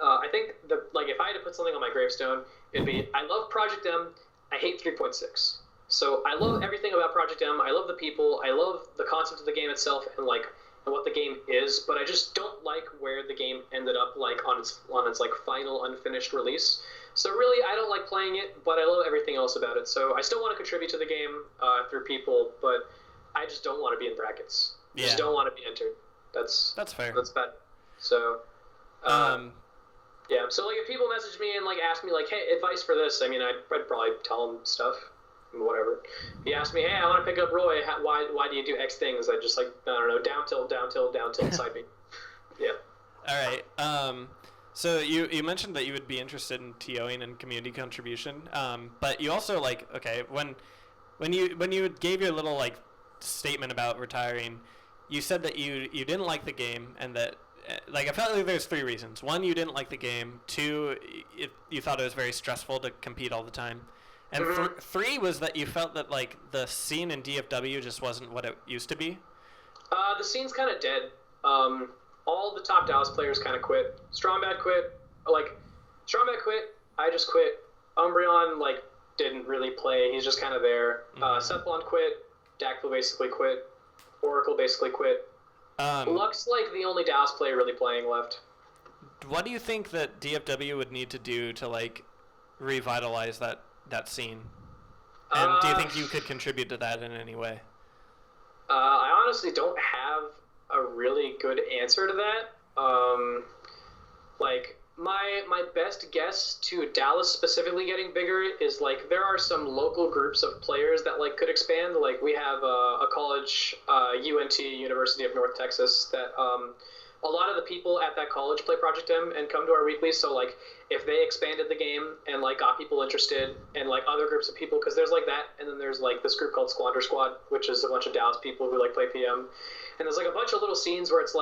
I think if I had to put something on my gravestone, it'd be I love Project M. I hate 3.6. So I love everything about Project M. I love the people. I love the concept of the game itself and what the game is. But I just don't like where the game ended up like on its like final unfinished release. So really, I don't like playing it, but I love everything else about it. So I still want to contribute to the game through people, but I just don't want to be in brackets. I just don't want to be entered. That's fair. That's bad. So, yeah. So like, if people message me and like ask me like, hey, advice for this, I mean, I'd probably tell them stuff, whatever. If he asked me, hey, I want to pick up Roy. Why do you do X things? I just like, I don't know, down tilt, side B. Yeah. All right. So you mentioned that you would be interested in TOing and community contribution, but you also like, okay, when you gave your little like statement about retiring, you said that you didn't like the game, and that like I felt like there's 3 reasons. 1, you didn't like the game. 2, you thought it was very stressful to compete all the time, and 3 was that you felt that like the scene in DFW just wasn't what it used to be. The scene's kind of dead. All the top Dallas players kind of quit. Strongbad quit. Strongbad quit. I just quit. Umbreon didn't really play. He's just kind of there. Cephalon quit. Dakflu basically quit. Oracle basically quit. Lux the only Dallas player really playing left. What do you think that DFW would need to do to revitalize that scene? And do you think you could contribute to that in any way? I honestly don't have a really good answer to that. My best guess to Dallas specifically getting bigger is there are some local groups of players that could expand. We have a college, UNT, University of North Texas, that a lot of the people at that college play Project M and come to our weeklies. So if they expanded the game and got people interested, and other groups of people, because there's that, and then there's this group called Squander Squad, which is a bunch of Dallas people who play PM, and there's a bunch of little scenes where it's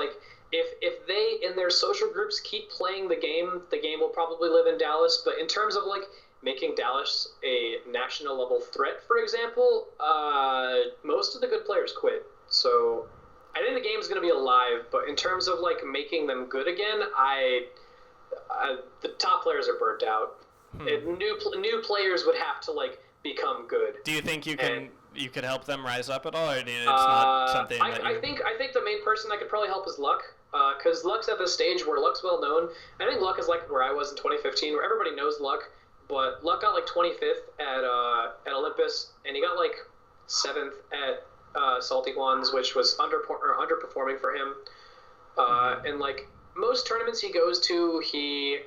if they in their social groups keep playing the game will probably live in Dallas. But in terms of making Dallas a national level threat, for example, most of the good players quit. So I think the game's going to be alive, but in terms of making them good again, the top players are burnt out. New players would have to become good. Do you think you could help them rise up at all, or it's not something I think the main person that could probably help is Luck, because Luck's at the stage where Luck's well known. I think Luck is where I was in 2015, where everybody knows Luck, but Luck got 25th at Olympus, and he got 7th at Salty Ones, which was underperforming for him. And most tournaments he goes to, he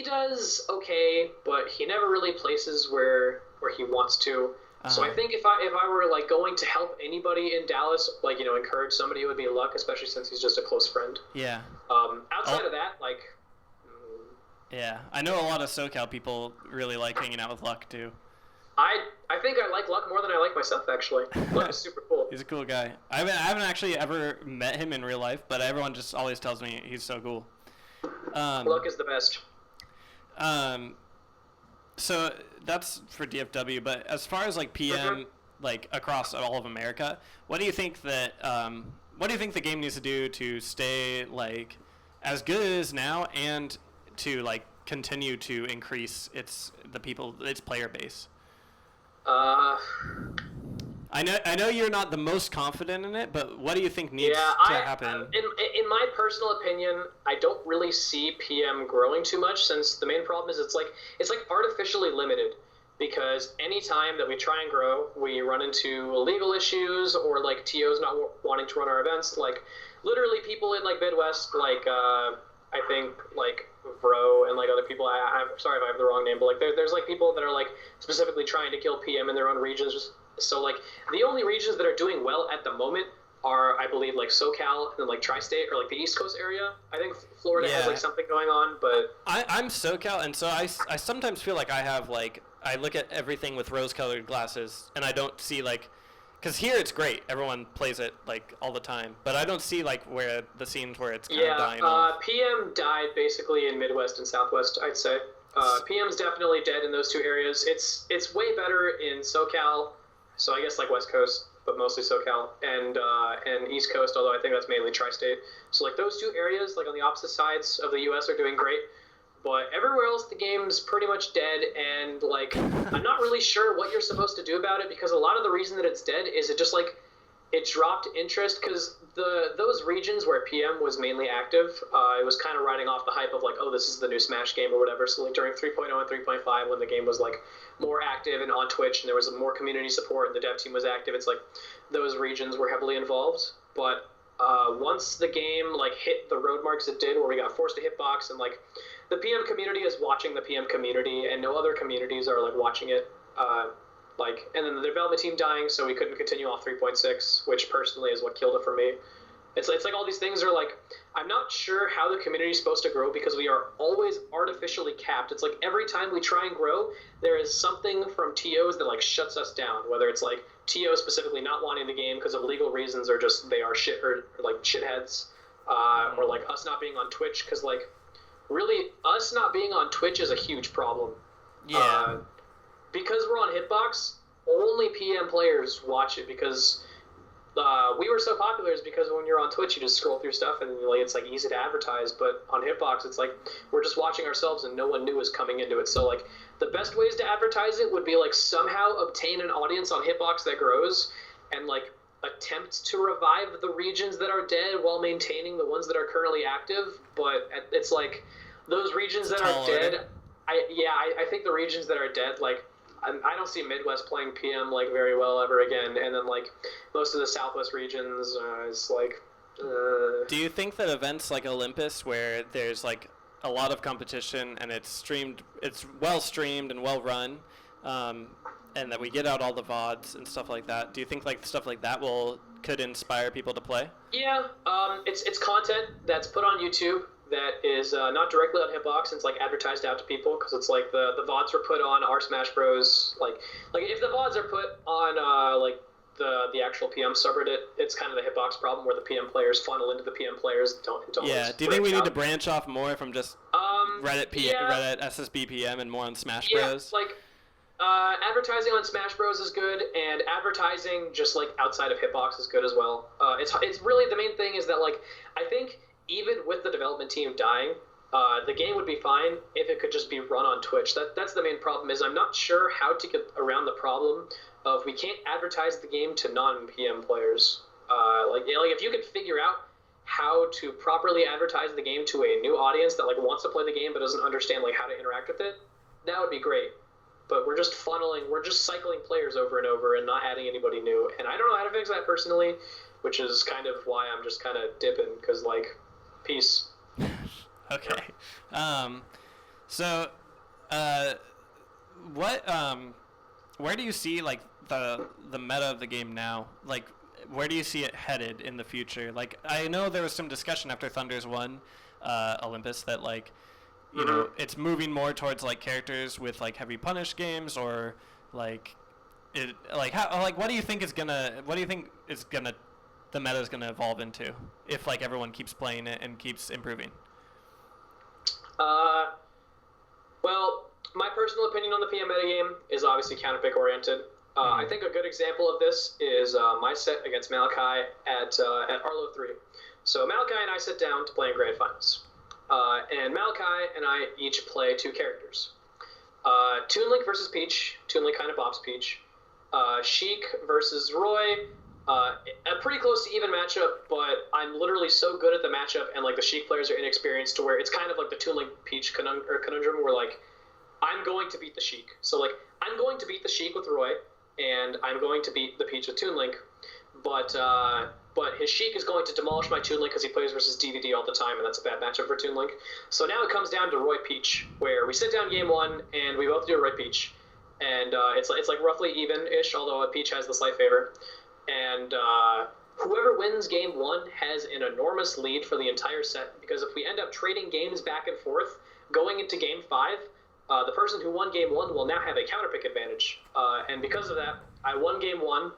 does okay, but he never really places where he wants to. So I think if I were going to help anybody in Dallas, encourage somebody, it would be Luck, especially since he's just a close friend. Yeah. Outside of that, Yeah, I know a lot of SoCal people really like hanging out with Luck too. I I think I like Luck more than I like myself, actually. Luck is super cool. He's a cool guy. I haven't actually ever met him in real life, but everyone just always tells me he's so cool. Luck is the best. So that's for DFW, but as far as like PM, like across all of America, what do you think that what do you think the game needs to do to stay like as good as it is now and to like continue to increase its player base? I know you're not the most confident in it, but what do you think needs to happen? In my personal opinion, I don't really see PM growing too much, since the main problem is it's like artificially limited, because any time that we try and grow, we run into legal issues or like TOs not wanting to run our events. Like literally people in like Midwest, like I think like Vro and like other people. I'm sorry if I have the wrong name, but like there's like people that are like specifically trying to kill PM in their own regions. So like the only regions that are doing well at the moment are, I believe, like SoCal and then like Tri-State or like the East Coast area. I think Florida has like something going on, but I'm SoCal, and so I sometimes feel like I have like I look at everything with rose-colored glasses, and I don't see like, because here it's great, everyone plays it like all the time, but I don't see like where the scenes where it's kind of dying off. PM died basically in Midwest and Southwest, I'd say. PM's definitely dead in those two areas. It's way better in SoCal. So I guess like West Coast, but mostly SoCal, and East Coast, although I think that's mainly Tri-State. So like those two areas, like on the opposite sides of the U.S., are doing great. But everywhere else, the game's pretty much dead, and like I'm not really sure what you're supposed to do about it, because a lot of the reason that it's dead is it just like it dropped interest, because those regions where PM was mainly active, it was kind of riding off the hype of like, oh, this is the new Smash game or whatever. So like during 3.0 and 3.5, when the game was like more active and on Twitch and there was more community support and the dev team was active, it's like those regions were heavily involved. But once the game like hit the road marks it did, where we got forced to hitbox, and like the PM community is watching the PM community and no other communities are like watching it, and then the development team dying, so we couldn't continue off 3.6, which personally is what killed it for me. It's like all these things are like, I'm not sure how the community is supposed to grow, because we are always artificially capped. It's like every time we try and grow, there is something from TOs that like shuts us down, whether it's like TOs specifically not wanting the game because of legal reasons, or just they are like shitheads, or like us not being on Twitch, because like really us not being on Twitch is a huge problem. Yeah. Because we're on Hitbox, only PM players watch it, because we were so popular is because when you're on Twitch, you just scroll through stuff and like it's like easy to advertise, but on Hitbox, it's like we're just watching ourselves and no one new is coming into it. So like the best ways to advertise it would be like somehow obtain an audience on Hitbox that grows, and like attempt to revive the regions that are dead while maintaining the ones that are currently active. But it's like those regions that are dead. I think the regions that are dead, like I don't see Midwest playing PM like very well ever again, and then like most of the Southwest regions is like. Do you think that events like Olympus, where there's like a lot of competition and it's well streamed and well run, and that we get out all the VODs and stuff like that, do you think like stuff like that could inspire people to play? Yeah, it's content that's put on YouTube that is not directly on Hitbox, and it's like advertised out to people, because it's like the VODs were put on our Smash Bros. Like if the VODs are put on like the actual PM subreddit, it's kind of the Hitbox problem where the PM players funnel into the PM players. Don't yeah. Do you think we need to branch off more from just Reddit SSB PM and more on Smash Bros? Yeah, like advertising on Smash Bros is good, and advertising just like outside of Hitbox is good as well. It's really the main thing is that like I think even with the development team dying, the game would be fine if it could just be run on Twitch. That's the main problem. Is I'm not sure how to get around the problem of we can't advertise the game to non-PM players. Like if you could figure out how to properly advertise the game to a new audience that like wants to play the game but doesn't understand like how to interact with it, that would be great. But we're just cycling players over and over and not adding anybody new. And I don't know how to fix that personally, which is kind of why I'm just kind of dipping, because like. Peace. Okay. Where do you see like the meta of the game now? Like, where do you see it headed in the future? Like, I know there was some discussion after Thunders won Olympus that like, you know, it's moving more towards like characters with like heavy punish games, or like what do you think the meta is gonna evolve into if like everyone keeps playing it and keeps improving? Well, my personal opinion on the PM metagame is obviously counterpick oriented. I think a good example of this is my set against Malachi at Arlo 3. So Malachi and I sit down to play in Grand Finals. And Malachi and I each play 2 characters. Toon Link versus Peach. Toon Link kind of bops Peach. Sheik versus Roy. A pretty close to even matchup, but I'm literally so good at the matchup, and like the Sheik players are inexperienced to where it's kind of like the Toon Link Peach conundrum where like I'm going to beat the Sheik. So like I'm going to beat the Sheik with Roy, and I'm going to beat the Peach with Toon Link, but his Sheik is going to demolish my Toon Link because he plays versus DVD all the time, and that's a bad matchup for Toon Link. So now it comes down to Roy Peach, where we sit down game 1 and we both do a Roy Peach, and it's like roughly even-ish, although Peach has the slight favor. And whoever wins game 1 has an enormous lead for the entire set, because if we end up trading games back and forth going into game 5, the person who won game 1 will now have a counterpick advantage. And because of that, I won game 1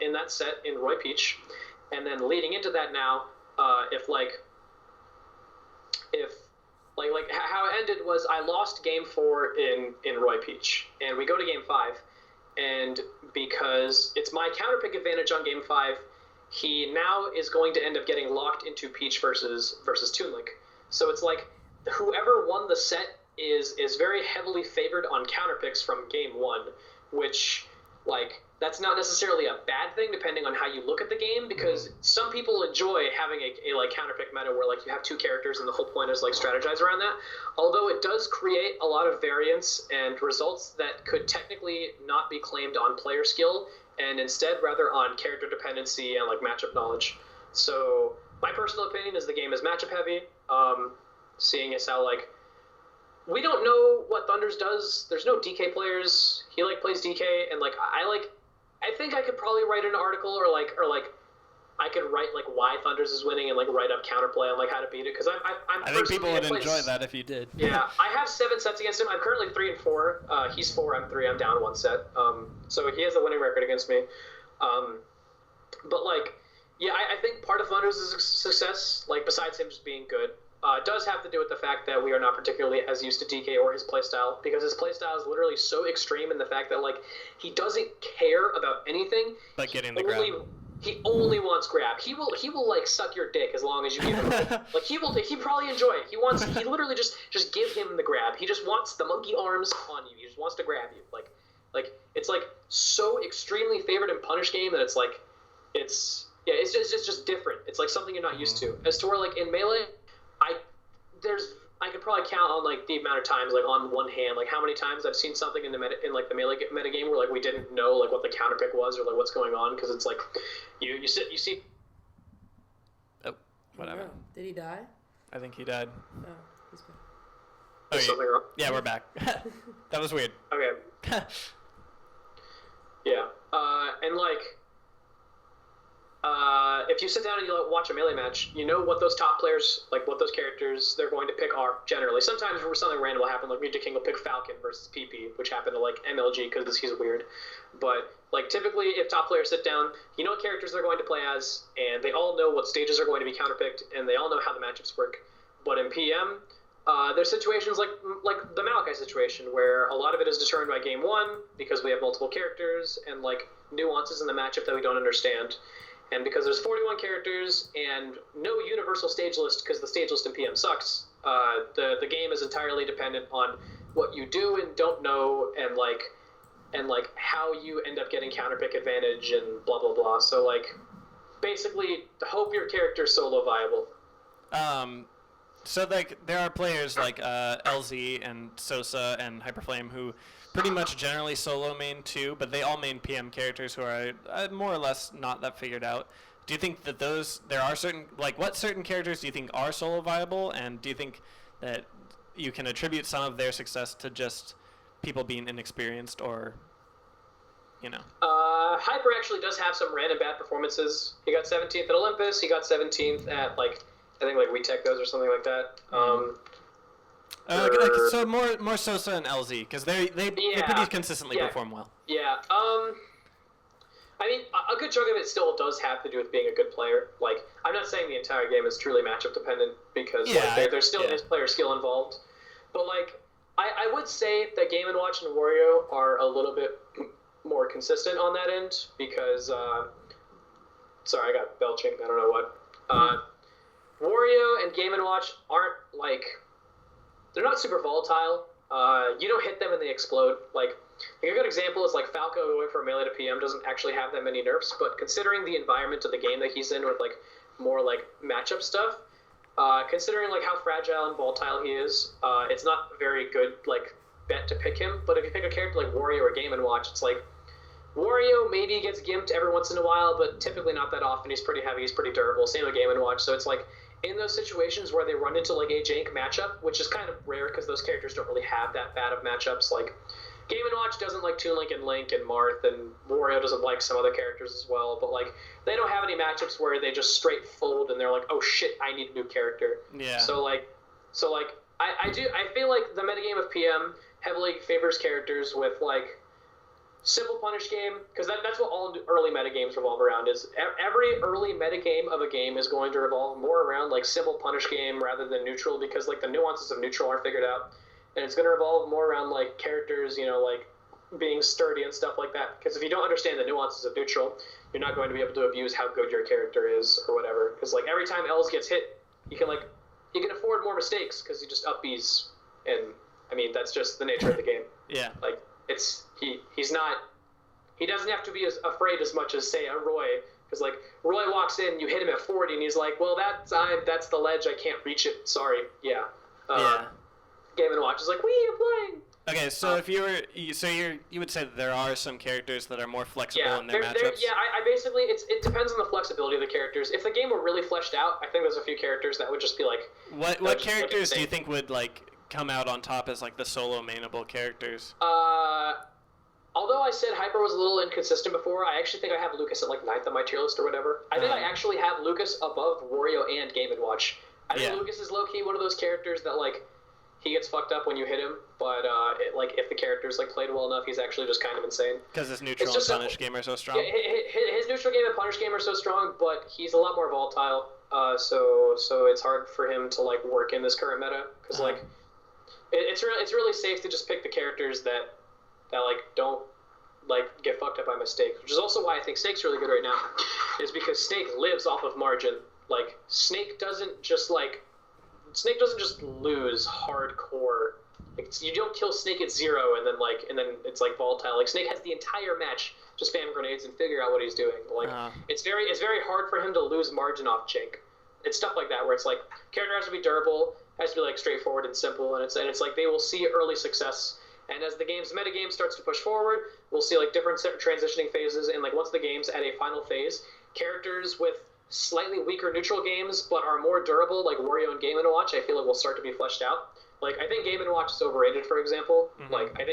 in that set in Roy Peach. And then leading into that now, if how it ended was I lost game 4 in Roy Peach, and we go to game 5. And because it's my counterpick advantage on game 5, he now is going to end up getting locked into Peach versus Toon Link. So it's like whoever won the set is very heavily favored on counterpicks from game 1, which like that's not necessarily a bad thing depending on how you look at the game, because some people enjoy having a like counterpick meta where like you have 2 characters and the whole point is like strategize around that. Although it does create a lot of variance and results that could technically not be claimed on player skill and instead rather on character dependency and like matchup knowledge. So my personal opinion is the game is matchup heavy, seeing as how like we don't know what Thunders does. There's no DK players. He like plays DK, and like I think I could probably write an article or I could write like why Thunders is winning and like write up counterplay on like how to beat it, because I think people would enjoy that if you did. Yeah, I have 7 sets against him. I'm currently 3-4. He's 4. I'm 3. I'm down 1 set. So he has a winning record against me. But like, yeah, I think part of Thunders' success, like besides him just being good, does have to do with the fact that we are not particularly as used to DK or his playstyle, because his playstyle is literally so extreme in the fact that like he doesn't care about anything but getting the grab. He only wants grab. He will like suck your dick as long as you give him like he probably enjoy it. He literally just give him the grab. He just wants the monkey arms on you. He just wants to grab you. Like it's like so extremely favored in punish game that it's just different. It's like something you're not used to. As to where like in melee, I could probably count on like the amount of times like on one hand like how many times I've seen something in the melee meta game where like we didn't know like what the counterpick was or like what's going on, because it's like you see. Oh, whatever. Oh, did he die? I think he died. Oh, he's back. Is something wrong? Yeah, we're back. That was weird. Okay. Yeah. And like. If you sit down and you watch a melee match, you know what those top players, like what those characters they're going to pick are generally. Sometimes something random will happen, like Ninja King will pick Falcon versus PP, which happened to like MLG because he's weird. But like typically, if top players sit down, you know what characters they're going to play as, and they all know what stages are going to be counterpicked, and they all know how the matchups work. But in PM, there's situations like the Malachi situation where a lot of it is determined by game 1 because we have multiple characters and like nuances in the matchup that we don't understand. And because there's 41 characters and no universal stage list, because the stage list in PM sucks, the game is entirely dependent on what you do and don't know, and like how you end up getting counterpick advantage and blah blah blah. So like, basically, hope your character's solo viable. So like there are players like LZ and Sosa and Hyperflame who pretty much generally solo main too, but they all main PM characters who are more or less not that figured out. Do you think that there are certain, like what certain characters do you think are solo viable, and do you think that you can attribute some of their success to just people being inexperienced, or, you know? Hyper actually does have some random bad performances. He got 17th at Olympus, he got 17th at like, I think like WeTech goes or something like that. So more Sosa and LZ because they pretty consistently perform well. Yeah. I mean, a good chunk of it still does have to do with being a good player. Like, I'm not saying the entire game is truly matchup dependent because there's still is player skill involved. But like, I would say that Game & Watch and Wario are a little bit more consistent on that end because, sorry, I got belching. I don't know what. Wario and Game & Watch aren't like, they're not super volatile. You don't hit them and they explode. Like a good example is like Falco going from melee to PM doesn't actually have that many nerfs, but considering the environment of the game that he's in with like more like matchup stuff, considering like how fragile and volatile he is, it's not a very good like bet to pick him. But if you pick a character like Wario or Game & Watch, it's like Wario maybe gets gimped every once in a while, but typically not that often. He's pretty heavy, he's pretty durable. Same with Game & Watch. So it's like in those situations where they run into like a jank matchup, which is kind of rare because those characters don't really have that bad of matchups. Like Game & Watch doesn't like Toon Link and Marth, and Wario doesn't like some other characters as well. But like they don't have any matchups where they just straight fold and they're like, oh shit, I need a new character. Yeah. So I feel like the metagame of PM heavily favors characters with like simple punish game, because that's what all early metagames revolve around. Is every early metagame of a game is going to revolve more around like simple punish game rather than neutral, because like the nuances of neutral aren't figured out, and it's going to revolve more around like characters, you know, like being sturdy and stuff like that. Because if you don't understand the nuances of neutral, you're not going to be able to abuse how good your character is or whatever. Because like every time Els gets hit, you can afford more mistakes because you just up Bs, and I mean that's just the nature of the game. Yeah. Like he doesn't have to be as afraid as much as say a Roy, because like Roy walks in, you hit him at 40, and he's like, well that's the ledge, I can't reach it. Sorry. Yeah. Game & Watch is like, you're playing. Okay, so if you would say that there are some characters that are more flexible in their matchups? Yeah, I basically, it depends on the flexibility of the characters. If the game were really fleshed out, I think there's a few characters that would just be like... What characters do you think would like come out on top as like the solo mainable characters? Although I said Hyper was a little inconsistent before, I actually think I have Lucas at like 9th on my tier list or whatever. I think I actually have Lucas above Wario and Game & Watch. I think Lucas is low-key one of those characters that like... He gets fucked up when you hit him, but if the character's like played well enough, he's actually just kind of insane. Because his neutral and punish game are so strong. Yeah, his neutral game and punish game are so strong, but he's a lot more volatile. So it's hard for him to like work in this current meta, because like it's really safe to just pick the characters that like don't like get fucked up by mistakes. Which is also why I think Snake's really good right now, is because Snake lives off of margin. Like Snake doesn't just lose hardcore. Like, you don't kill Snake at 0 and then it's like volatile. Like Snake has the entire match just spam grenades and figure out what he's doing. Like it's very hard for him to lose margin off jank. It's stuff like that where it's like character has to be durable, has to be like straightforward and simple, and it's like they will see early success. And as the game's metagame starts to push forward, we'll see like different transitioning phases, and like once the game's at a final phase, characters with slightly weaker neutral games but are more durable, like Wario and Game & Watch, I feel like will start to be fleshed out. Like I think Game & Watch is overrated, for example. Mm-hmm. I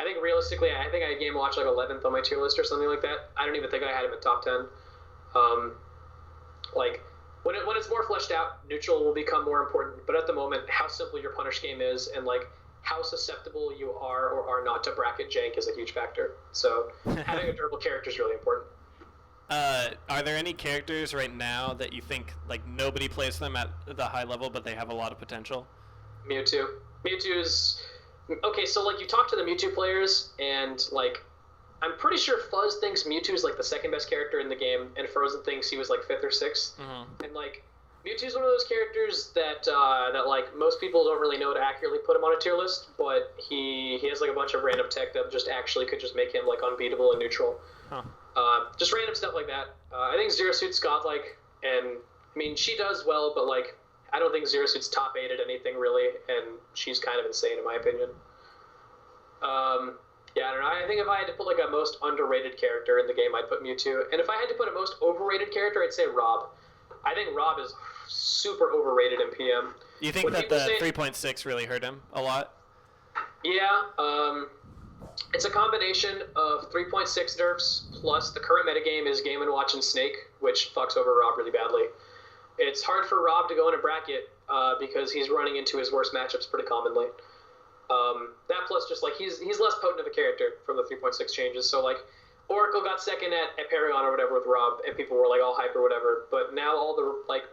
think realistically, I think I had Game & Watch like 11th on my tier list or something like that. I don't even think I had him in top 10. Like when it's more fleshed out, neutral will become more important. But at the moment, how simple your punish game is and like how susceptible you are or are not to bracket jank is a huge factor. So having a durable character is really important. Are there any characters right now that you think like nobody plays them at the high level, but they have a lot of potential? Mewtwo. Mewtwo's okay. So like you talk to the Mewtwo players, and like I'm pretty sure Fuzz thinks Mewtwo is like the second best character in the game, and Frozen thinks he was like 5th or 6th. Mm-hmm. And like Mewtwo's one of those characters that like most people don't really know to accurately put him on a tier list, but he has like a bunch of random tech that just actually could just make him like unbeatable and neutral. Huh. Just random stuff like that. I think Zero Suit's godlike, and I mean she does well, but like I don't think Zero Suit's top 8 at anything really, and she's kind of insane in my opinion. Yeah, I don't know. I think if I had to put like a most underrated character in the game, I'd put Mewtwo, and if I had to put a most overrated character, I'd say Rob. I think Rob is super overrated in PM. You think that the 3.6 really hurt him a lot? Yeah. It's a combination of 3.6 nerfs plus the current metagame is Game & Watch and Snake, which fucks over Rob really badly. it's hard for Rob to go in a bracket because he's running into his worst matchups pretty commonly. That plus just like he's less potent of a character from the 3.6 changes. So like Oracle got second at Paragon or whatever with Rob, and people were like all hype or whatever. But now all the like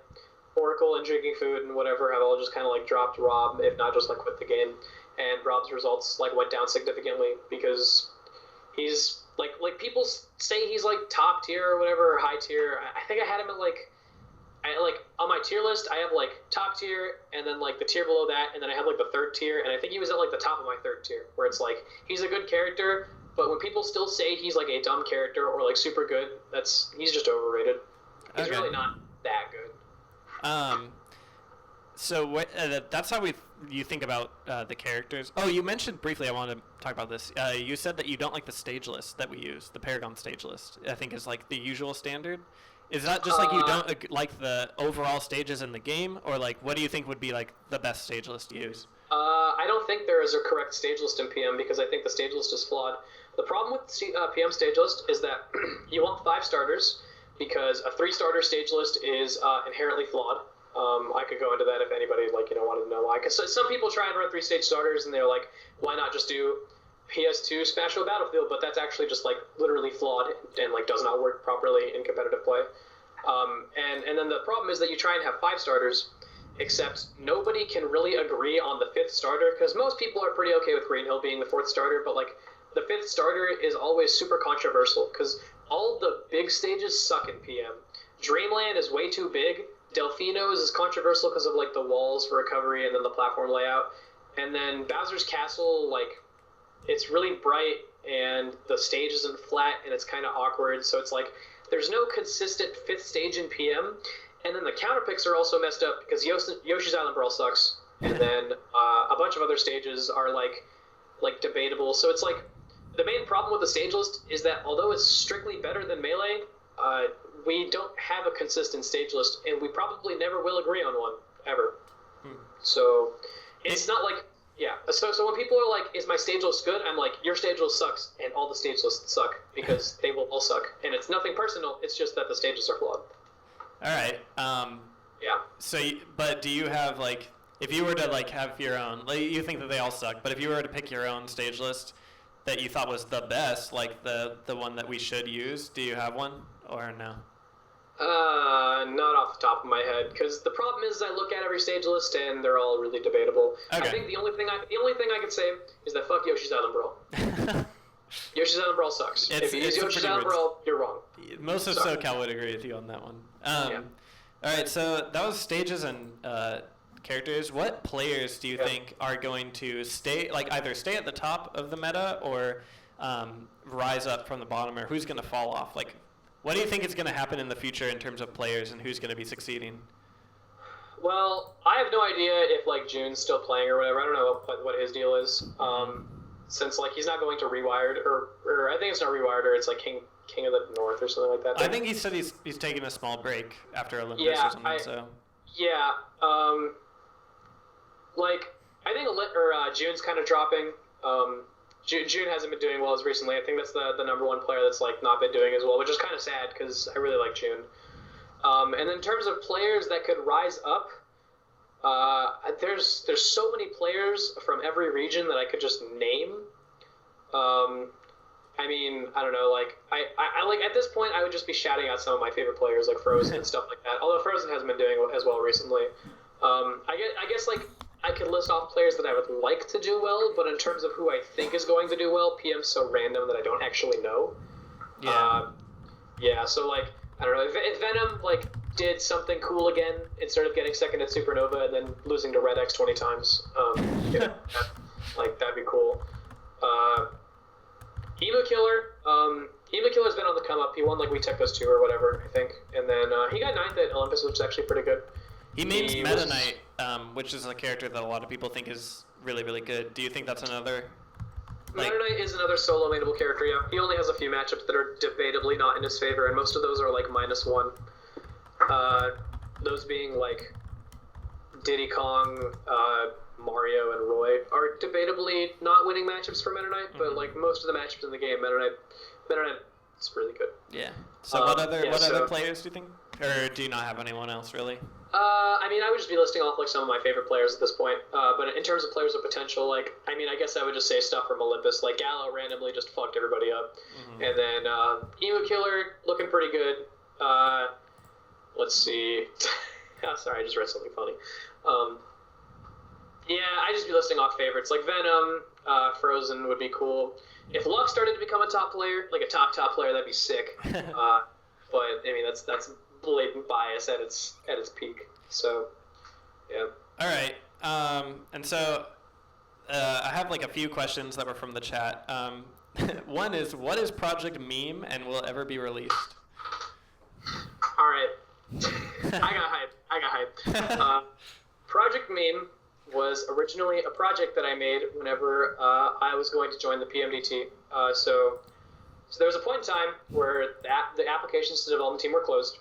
Oracle and Drinking Food and whatever have all just kind of like dropped Rob, if not just like quit the game. And Rob's results like went down significantly because he's like people say he's like top tier or whatever, or high tier. I think I had him at like on my tier list, I have like top tier and then like the tier below that, and then I have like the third tier, and I think he was at like the top of my third tier, where it's like he's a good character, but when people still say he's like a dumb character or like super good, he's just overrated. He's really not that good. So what? That's how you think about the characters. Oh, you mentioned briefly. I wanted to talk about this. You said that you don't like the stage list that we use, the Paragon stage list. I think is like the usual standard. Is that just like you don't like the overall stages in the game, or like what do you think would be like the best stage list to use? I don't think there is a correct stage list in PM because I think the stage list is flawed. The problem with PM stage list is that you want 5 starters because a 3-starter stage list is inherently flawed. I could go into that if anybody wanted to know why. Because some people try and run 3-stage starters and they're like, why not just do PS2 Smash Bros. Battlefield? But that's actually just like literally flawed and like does not work properly in competitive play. And then the problem is that you try and have 5 starters, except nobody can really agree on the 5th starter because most people are pretty okay with Green Hill being the 4th starter, but like the 5th starter is always super controversial because all the big stages suck in PM. Dreamland is way too big. Delfino's is controversial because of like the walls for recovery and then the platform layout. And then Bowser's Castle, like it's really bright and the stage isn't flat and it's kind of awkward. So it's like there's no consistent 5th stage in PM. And then the counterpicks are also messed up because Yoshi's Island Brawl sucks. And then a bunch of other stages are like debatable. So it's like the main problem with the stage list is that although it's strictly better than Melee, we don't have a consistent stage list, and we probably never will agree on one, ever. So it's not like, yeah. So when people are like, is my stage list good? I'm like, your stage list sucks, and all the stage lists suck, because they will all suck. And it's nothing personal, it's just that the stages are flawed. All right. Yeah. So, but do you have, like, if you were to, like, have your own, like, you think that they all suck, but if you were to pick your own stage list that you thought was the best, like the one that we should use, do you have one, or no? Not off the top of my head, because the problem is I look at every stage list and they're all really debatable. Okay. I think the only thing I could say is that fuck Yoshi's Island Brawl. Yoshi's Island Brawl sucks. If you use Yoshi's Island Brawl, you're wrong. Most of SoCal would agree with you on that one. Yeah. All right, so that was stages and characters. What players do you think are going to stay, like either stay at the top of the meta or rise up from the bottom, or who's going to fall off? Like, what do you think is going to happen in the future in terms of players and who's going to be succeeding? Well, I have no idea if like June's still playing or whatever. I don't know what his deal is. Since like he's not going to Rewired or I think it's not Rewired or it's like King of the North or something like that. I think he said he's taking a small break after Olympus or something. Yeah. Like I think June's kind of dropping. June hasn't been doing well as recently. I think that's the number one player that's like not been doing as well, which is kind of sad because I really like June. And then in terms of players that could rise up, there's so many players from every region that I could just name. I mean, I don't know, like I like at this point I would just be shouting out some of my favorite players like Frozen and stuff like that. Although Frozen hasn't been doing as well recently. I guess like I could list off players that I would like to do well, but in terms of who I think is going to do well, PM's so random that I don't actually know. Yeah. So like I don't know if Venom like did something cool again instead of getting second at Supernova and then losing to Red X 20 times. That'd be cool. Emu Killer's been on the come up. He won like We Tech Those 2 or whatever, I think, and then he got 9th at Olympus, which is actually pretty good. He means Meta Knight, which is a character that a lot of people think is really, really good. Do you think that's another? Meta Knight is another solo mainable character, yeah. He only has a few matchups that are debatably not in his favor, and most of those are like -1. Those being like Diddy Kong, Mario, and Roy are debatably not winning matchups for Meta Knight, but like most of the matchups in the game, Meta Knight is really good. Yeah. So what other players do you think? Or do you not have anyone else, really? I mean, I would just be listing off like some of my favorite players at this point. But in terms of players of potential, like, I mean, I guess I would just say stuff from Olympus. Like, Gallo randomly just fucked everybody up. Mm-hmm. And then Emu Killer, looking pretty good. Let's see. Oh, sorry, I just read something funny. Yeah, I'd just be listing off favorites. Like Venom, Frozen would be cool. If Luck started to become a top player, like a top player, that'd be sick. But, I mean, that's blatant bias at its peak. So, yeah. All right. And so I have like a few questions that were from the chat. One is, what is Project Meme and will it ever be released? All right. I got hype. Project Meme was originally a project that I made whenever I was going to join the PMDT. So there was a point in time where the applications to the development team were closed.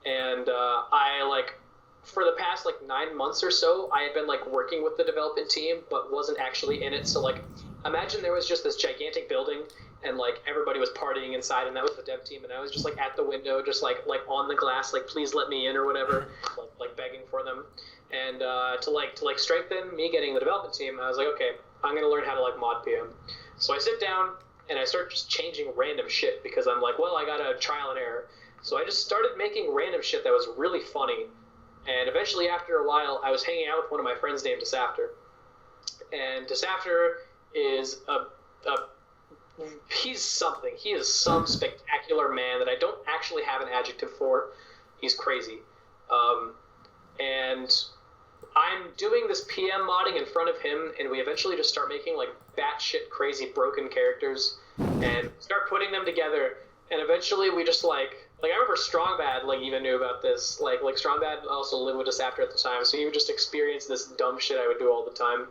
And I, like, for the past, like, 9 months or so, I had been, like, working with the development team, but wasn't actually in it. So, like, imagine there was just this gigantic building, and, like, everybody was partying inside, and that was the dev team, and I was just, like, at the window, just, like on the glass, like, please let me in or whatever, like begging for them. And to strengthen me getting the development team, I was like, okay, I'm going to learn how to, like, mod PM. So I sit down, and I start just changing random shit, because I'm like, well, I got a trial and error. So I just started making random shit that was really funny. And eventually, after a while, I was hanging out with one of my friends named Disafter. And Disafter is he's something. He is some spectacular man that I don't actually have an adjective for. He's crazy. And I'm doing this PM modding in front of him, and we eventually just start making, like, batshit crazy broken characters and start putting them together. And eventually we just, like I remember Strongbad, like, even knew about this. Like Strongbad also lived with us after at the time, so he would just experience this dumb shit I would do all the time.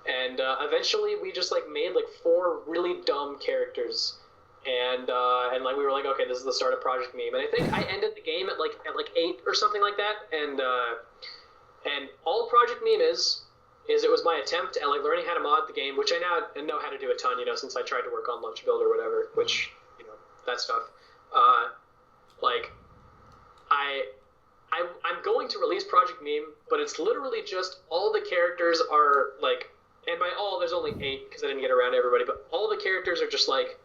And eventually we just, like, made, like, 4 really dumb characters. And like, we were like, okay, this is the start of Project Meme. And I think I ended the game at 8 or something like that. And all Project Meme is it was my attempt at, like, learning how to mod the game, which I now know how to do a ton, you know, since I tried to work on Lunchables or whatever, which, you know, that stuff. Like, I'm going to release Project Meme, but it's literally just all the characters are, like, and by all, there's only 8, because I didn't get around to everybody, but all the characters are just, like,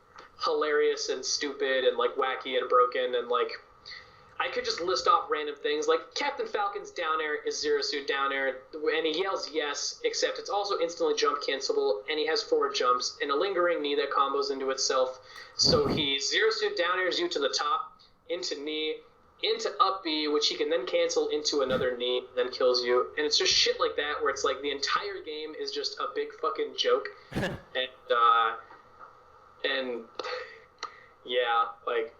hilarious and stupid and, like, wacky and broken, and, like, I could just list off random things, like Captain Falcon's down air is Zero Suit down air, and he yells yes, except it's also instantly jump cancelable, and he has 4 jumps, and a lingering knee that combos into itself, so he Zero Suit down airs you to the top, into knee, into up B, which he can then cancel into another knee, then kills you, and it's just shit like that, where it's like the entire game is just a big fucking joke, and yeah, like,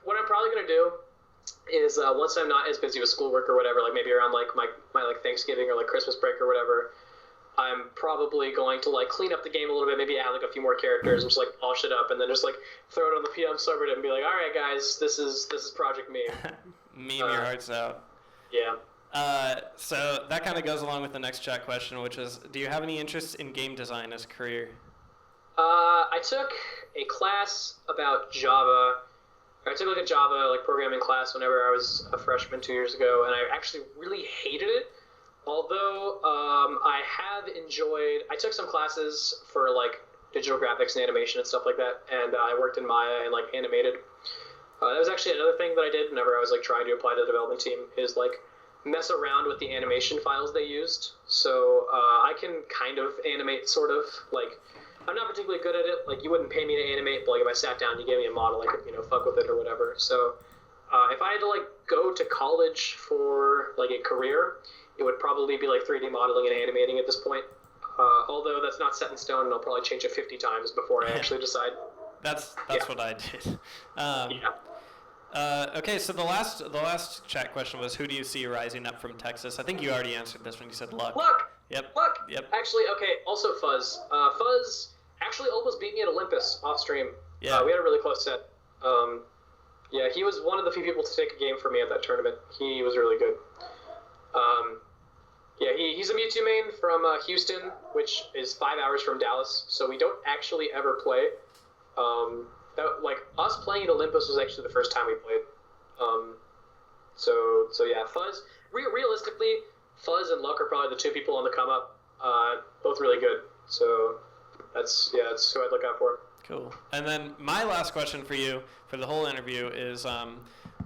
what I'm probably gonna do is once I'm not as busy with schoolwork or whatever, like maybe around like my like Thanksgiving or like Christmas break or whatever, I'm probably going to like clean up the game a little bit, maybe add like a few more characters and just like polish it up, and then just like throw it on the PM subreddit and be like, all right guys, this is Project Meme. Meme your hearts out. Yeah. So that kind of goes along with the next chat question, which is, do you have any interest in game design as a career? I took a class about Java. I took like a Java like programming class whenever I was a freshman 2 years ago, and I actually really hated it. Although I have enjoyed, I took some classes for like digital graphics and animation and stuff like that, and I worked in Maya and like animated. That was actually another thing that I did whenever I was like trying to apply to the development team, is like mess around with the animation files they used. So I can kind of animate, sort of. Like, I'm not particularly good at it. Like, you wouldn't pay me to animate, but like if I sat down, you gave me a model, I could, you know, fuck with it or whatever. So if I had to like go to college for like a career, it would probably be like 3D modeling and animating at this point. Although that's not set in stone, and I'll probably change it 50 times before I actually decide. That's what I did. Yeah. Okay, so the last chat question was, who do you see rising up from Texas? I think you already answered this when you said Luck. Luck! Yep. Luck! Yep. Actually, okay, also Fuzz. Fuzz actually almost beat me at Olympus off stream. Yeah. We had a really close set. Yeah, he was one of the few people to take a game for me at that tournament. He was really good. Yeah, he's a Mewtwo main from Houston, which is 5 hours from Dallas, so we don't actually ever play. Like, us playing at Olympus was actually the first time we played. So yeah, Fuzz. Realistically, Fuzz and Luck are probably the two people on the come up. Both really good. So that's who I'd look out for. Cool. And then my last question for you for the whole interview is,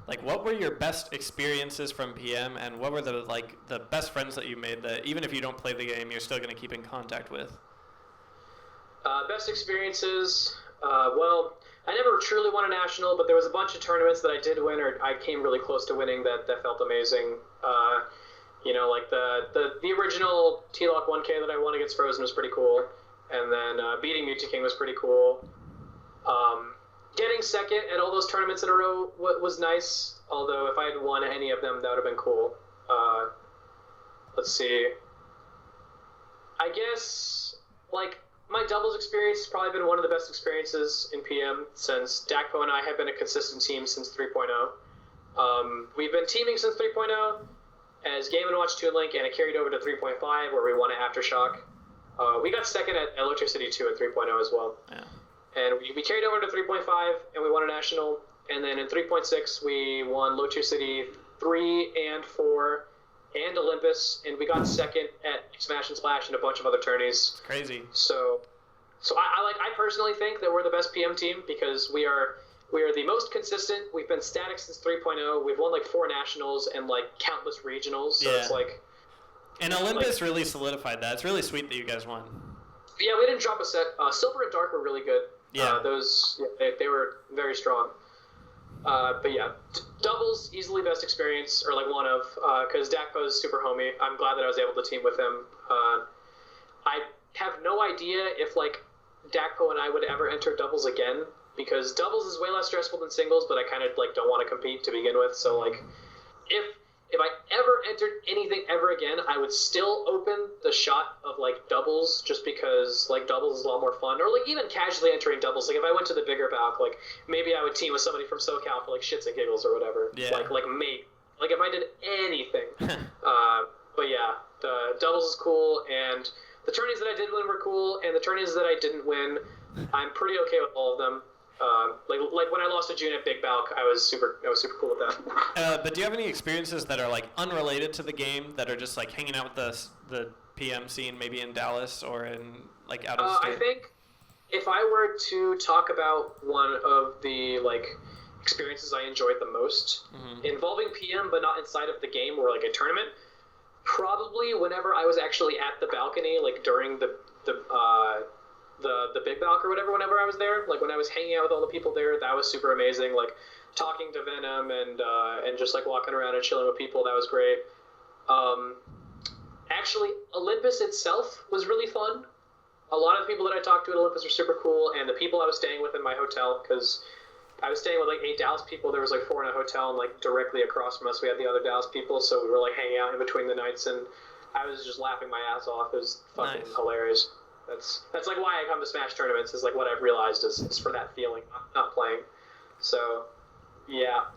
like, what were your best experiences from PM, and what were the best friends that you made that even if you don't play the game, you're still going to keep in contact with? Best experiences. Well, I never truly won a national, but there was a bunch of tournaments that I did win, or I came really close to winning that felt amazing. Like the original T-Lock 1K that I won against Frozen was pretty cool. And then beating Mewtwo King was pretty cool. Getting second at all those tournaments in a row was nice. Although if I had won any of them, that would have been cool. Let's see. I guess, like, my doubles experience has probably been one of the best experiences in PM since Dakpo and I have been a consistent team since 3.0. We've been teaming since 3.0 as Game & Watch Toon Link, and it carried over to 3.5 where we won at Aftershock. We got second at Electricity 2 at 3.0 as well. Yeah. And we carried over to 3.5, and we won a national. And then in 3.6, we won Electricity 3 and 4 and Olympus, and we got second at Smash and Splash and a bunch of other tourneys. Crazy. So I personally think that we're the best PM team because we are the most consistent. We've been static since 3.0. We've won like 4 nationals and like countless regionals. So it's like. And Olympus really solidified that. It's really sweet that you guys won. Yeah, we didn't drop a set. Silver and Dark were really good. Yeah. They were very strong. But yeah, doubles, easily best experience, or like one of, because Dakpo's super homie. I'm glad that I was able to team with him. I have no idea if like Dakpo and I would ever enter doubles again, because doubles is way less stressful than singles, but I kind of like don't want to compete to begin with. So like, if I ever entered anything ever again, I would still open the shot of like doubles, just because like doubles is a lot more fun. Or like even casually entering doubles. Like if I went to the bigger Balc, like maybe I would team with somebody from SoCal for like shits and giggles or whatever. Yeah. Like maybe. Like if I did anything. But yeah, the doubles is cool, and the tourneys that I did win were cool, and the tourneys that I didn't win, I'm pretty okay with all of them. Like when I lost to June at Big Balc, I was super cool with that. But do you have any experiences that are like unrelated to the game that are just like hanging out with the PM scene, maybe in Dallas or in like out of state? I think if I were to talk about one of the like experiences I enjoyed the most, involving PM but not inside of the game or like a tournament, probably whenever I was actually at the balcony, like during the Big Balc or whatever, whenever I was there, like when I was hanging out with all the people there, that was super amazing. Like talking to Venom and just like walking around and chilling with people, that was great. Actually, Olympus itself was really fun. A lot of the people that I talked to at Olympus were super cool, and the people I was staying with in my hotel, because I was staying with like 8 Dallas people. There was like 4 in a hotel, and like directly across from us we had the other Dallas people, so we were like hanging out in between the nights, and I was just laughing my ass off. It was fucking hilarious. That's like why I come to Smash tournaments, is like what I've realized is for that feeling, not playing. So, yeah.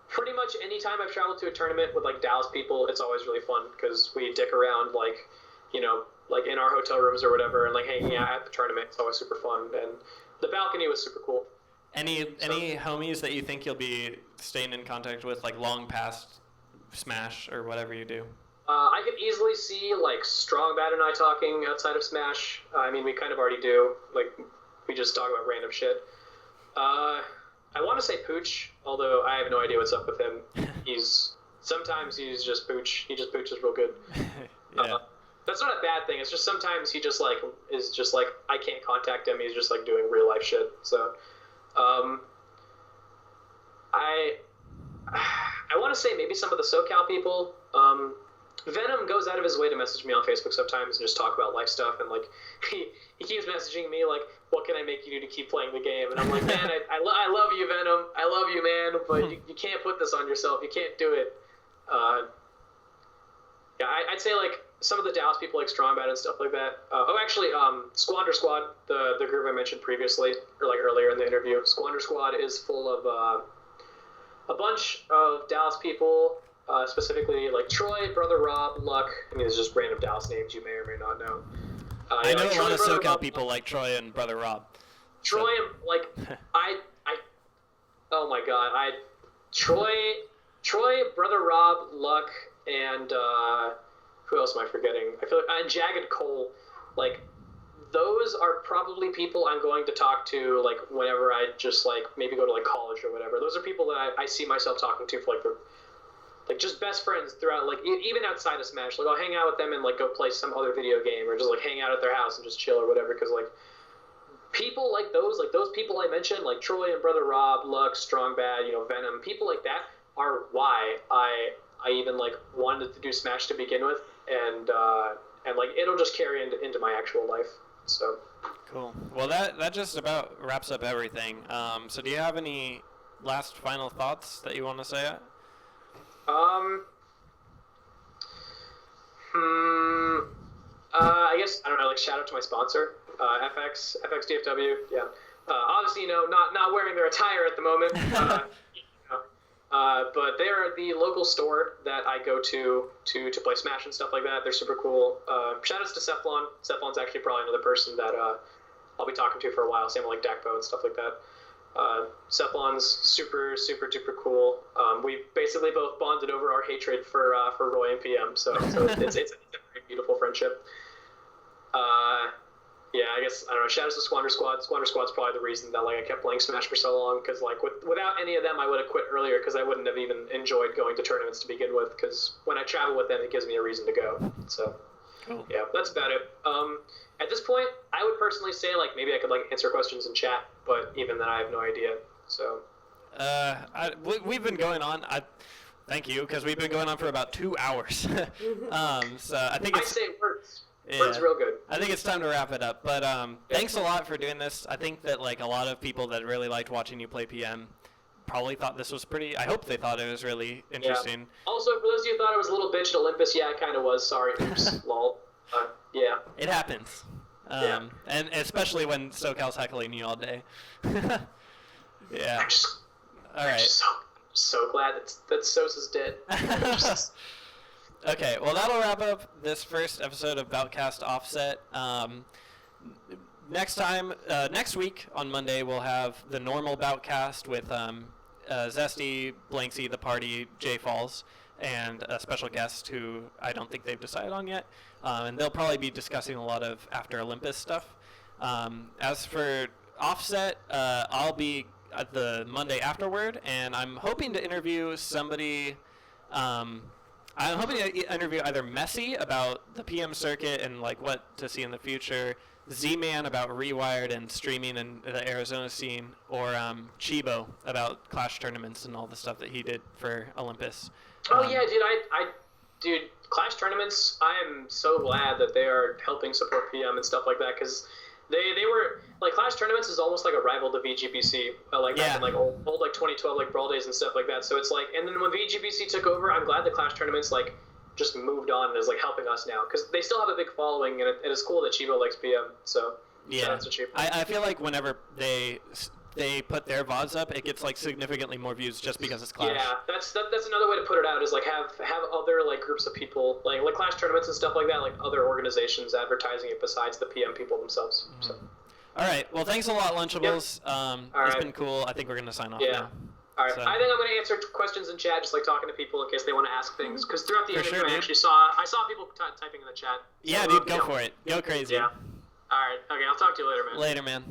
Pretty much any time I've traveled to a tournament with like Dallas people, it's always really fun, because we dick around like, you know, like in our hotel rooms or whatever, and like hanging out at the tournament. It's always super fun, and the balcony was super cool. Any homies that you think you'll be staying in contact with, like long past Smash or whatever you do? I could easily see like Strong Bad and I talking outside of Smash. I mean, we kind of already do. Like, we just talk about random shit. I want to say Pooch, although I have no idea what's up with him. Sometimes he's just Pooch. He just pooches real good. Yeah. That's not a bad thing. It's just sometimes he just like is just like I can't contact him. He's just like doing real life shit. So, I want to say maybe some of the SoCal people. Venom goes out of his way to message me on Facebook sometimes and just talk about life stuff, and like he keeps messaging me like, what can I make you do to keep playing the game? And I'm like, man, I love you, Venom. I love you, man, but you can't put this on yourself. You can't do it. Yeah, I'd say like some of the Dallas people like Strong Bad and stuff like that. Actually, Squander Squad, the group I mentioned previously, or like earlier in the interview, Squander Squad is full of a bunch of Dallas people. Specifically like Troy, Brother Rob, Luck. I mean, it's just random Dallas names you may or may not know. I know like a lot of Troy, SoCal Rob, people like Troy and Brother Rob. Troy, like, oh my god, Troy Troy, Brother Rob, Luck, and who else am I forgetting? I feel like and Jagged Cole, like those are probably people I'm going to talk to like whenever I just like maybe go to like college or whatever. Those are people that I see myself talking to for like just best friends throughout, like even outside of Smash. Like I'll hang out with them and like go play some other video game or just like hang out at their house and just chill or whatever. Because like people like those people I mentioned, like Troy and Brother Rob, Luck, Strong Bad, Venom, people like that are why I even like wanted to do Smash to begin with, and like it'll just carry into my actual life. So cool. Well, that just about wraps up everything. So do you have any last final thoughts that you want to say? I guess I don't know. Like shout out to my sponsor, FX DFW. Yeah. Obviously, not wearing their attire at the moment. But they are the local store that I go to play Smash and stuff like that. They're super cool. Shoutouts to Cephalon. Cephalon's actually probably another person that I'll be talking to for a while. Same with like Dakpo and stuff like that. Cephalon's super, super duper cool. We basically both bonded over our hatred for Roy and PM. So it's a very beautiful friendship. Yeah, I guess, I don't know, shoutouts to Squander Squad. Squander Squad's probably the reason that, like, I kept playing Smash for so long, because, like, without any of them, I would have quit earlier, because I wouldn't have even enjoyed going to tournaments to begin with, because when I travel with them, it gives me a reason to go. So, cool. Yeah, that's about it. At this point, I would personally say, like, maybe I could, like, answer questions in chat, but even then, I have no idea, so. We've been going on, thank you, because we've been going on for about 2 hours. So I think it's... I say words. Yeah. Words real good. I think it's time to wrap it up. But thanks a lot for doing this. I think that like a lot of people that really liked watching you play PM probably thought this was pretty. I hope they thought it was really interesting. Yeah. Also, for those of you who thought I was a little bitch at Olympus, yeah, I kind of was. Sorry, oops, lol. Yeah. It happens. Yeah. And especially when SoCal's heckling you all day. Yeah. I'm just so glad that Sosa's dead. Okay, well that'll wrap up this first episode of Balcast Offset. Next week on Monday we'll have the normal Balcast with Zesty, Blanksy, the party, Jay Falls, and a special guest who I don't think they've decided on yet. And they'll probably be discussing a lot of after Olympus stuff. As for Offset, I'll be at the Monday afterward, and I'm hoping to interview somebody. I'm hoping to interview either Messi about the PM circuit and like what to see in the future, Z-Man about Rewired and streaming in the Arizona scene, or Chibo about Clash tournaments and all the stuff that he did for Olympus. Oh yeah, dude, Clash tournaments. I am so glad that they are helping support PM and stuff like that, because they were like Clash tournaments is almost like a rival to VGBC, back in like old like 2012 like Brawl days and stuff like that. So it's like, and then when VGBC took over, I'm glad the Clash tournaments like just moved on and is like helping us now, because they still have a big following, and it is cool that Chivo likes PM. So yeah, I feel like whenever they put their VODs up, it gets like significantly more views just because it's Clash. Yeah, that's another way to put it out, is like have other like groups of people like Clash tournaments and stuff like that, like other organizations advertising it besides the PM people themselves. Mm-hmm. So. All right. Well, thanks a lot, Lunchables. Yep. It's been cool. I think we're gonna sign off now. All right. So. I think I'm gonna answer questions in chat, just like talking to people in case they want to ask things. Because throughout the interview, I actually saw people typing in the chat. Yeah, dude, go for it. Go crazy. Yeah. All right. Okay. I'll talk to you later, man. Later, man.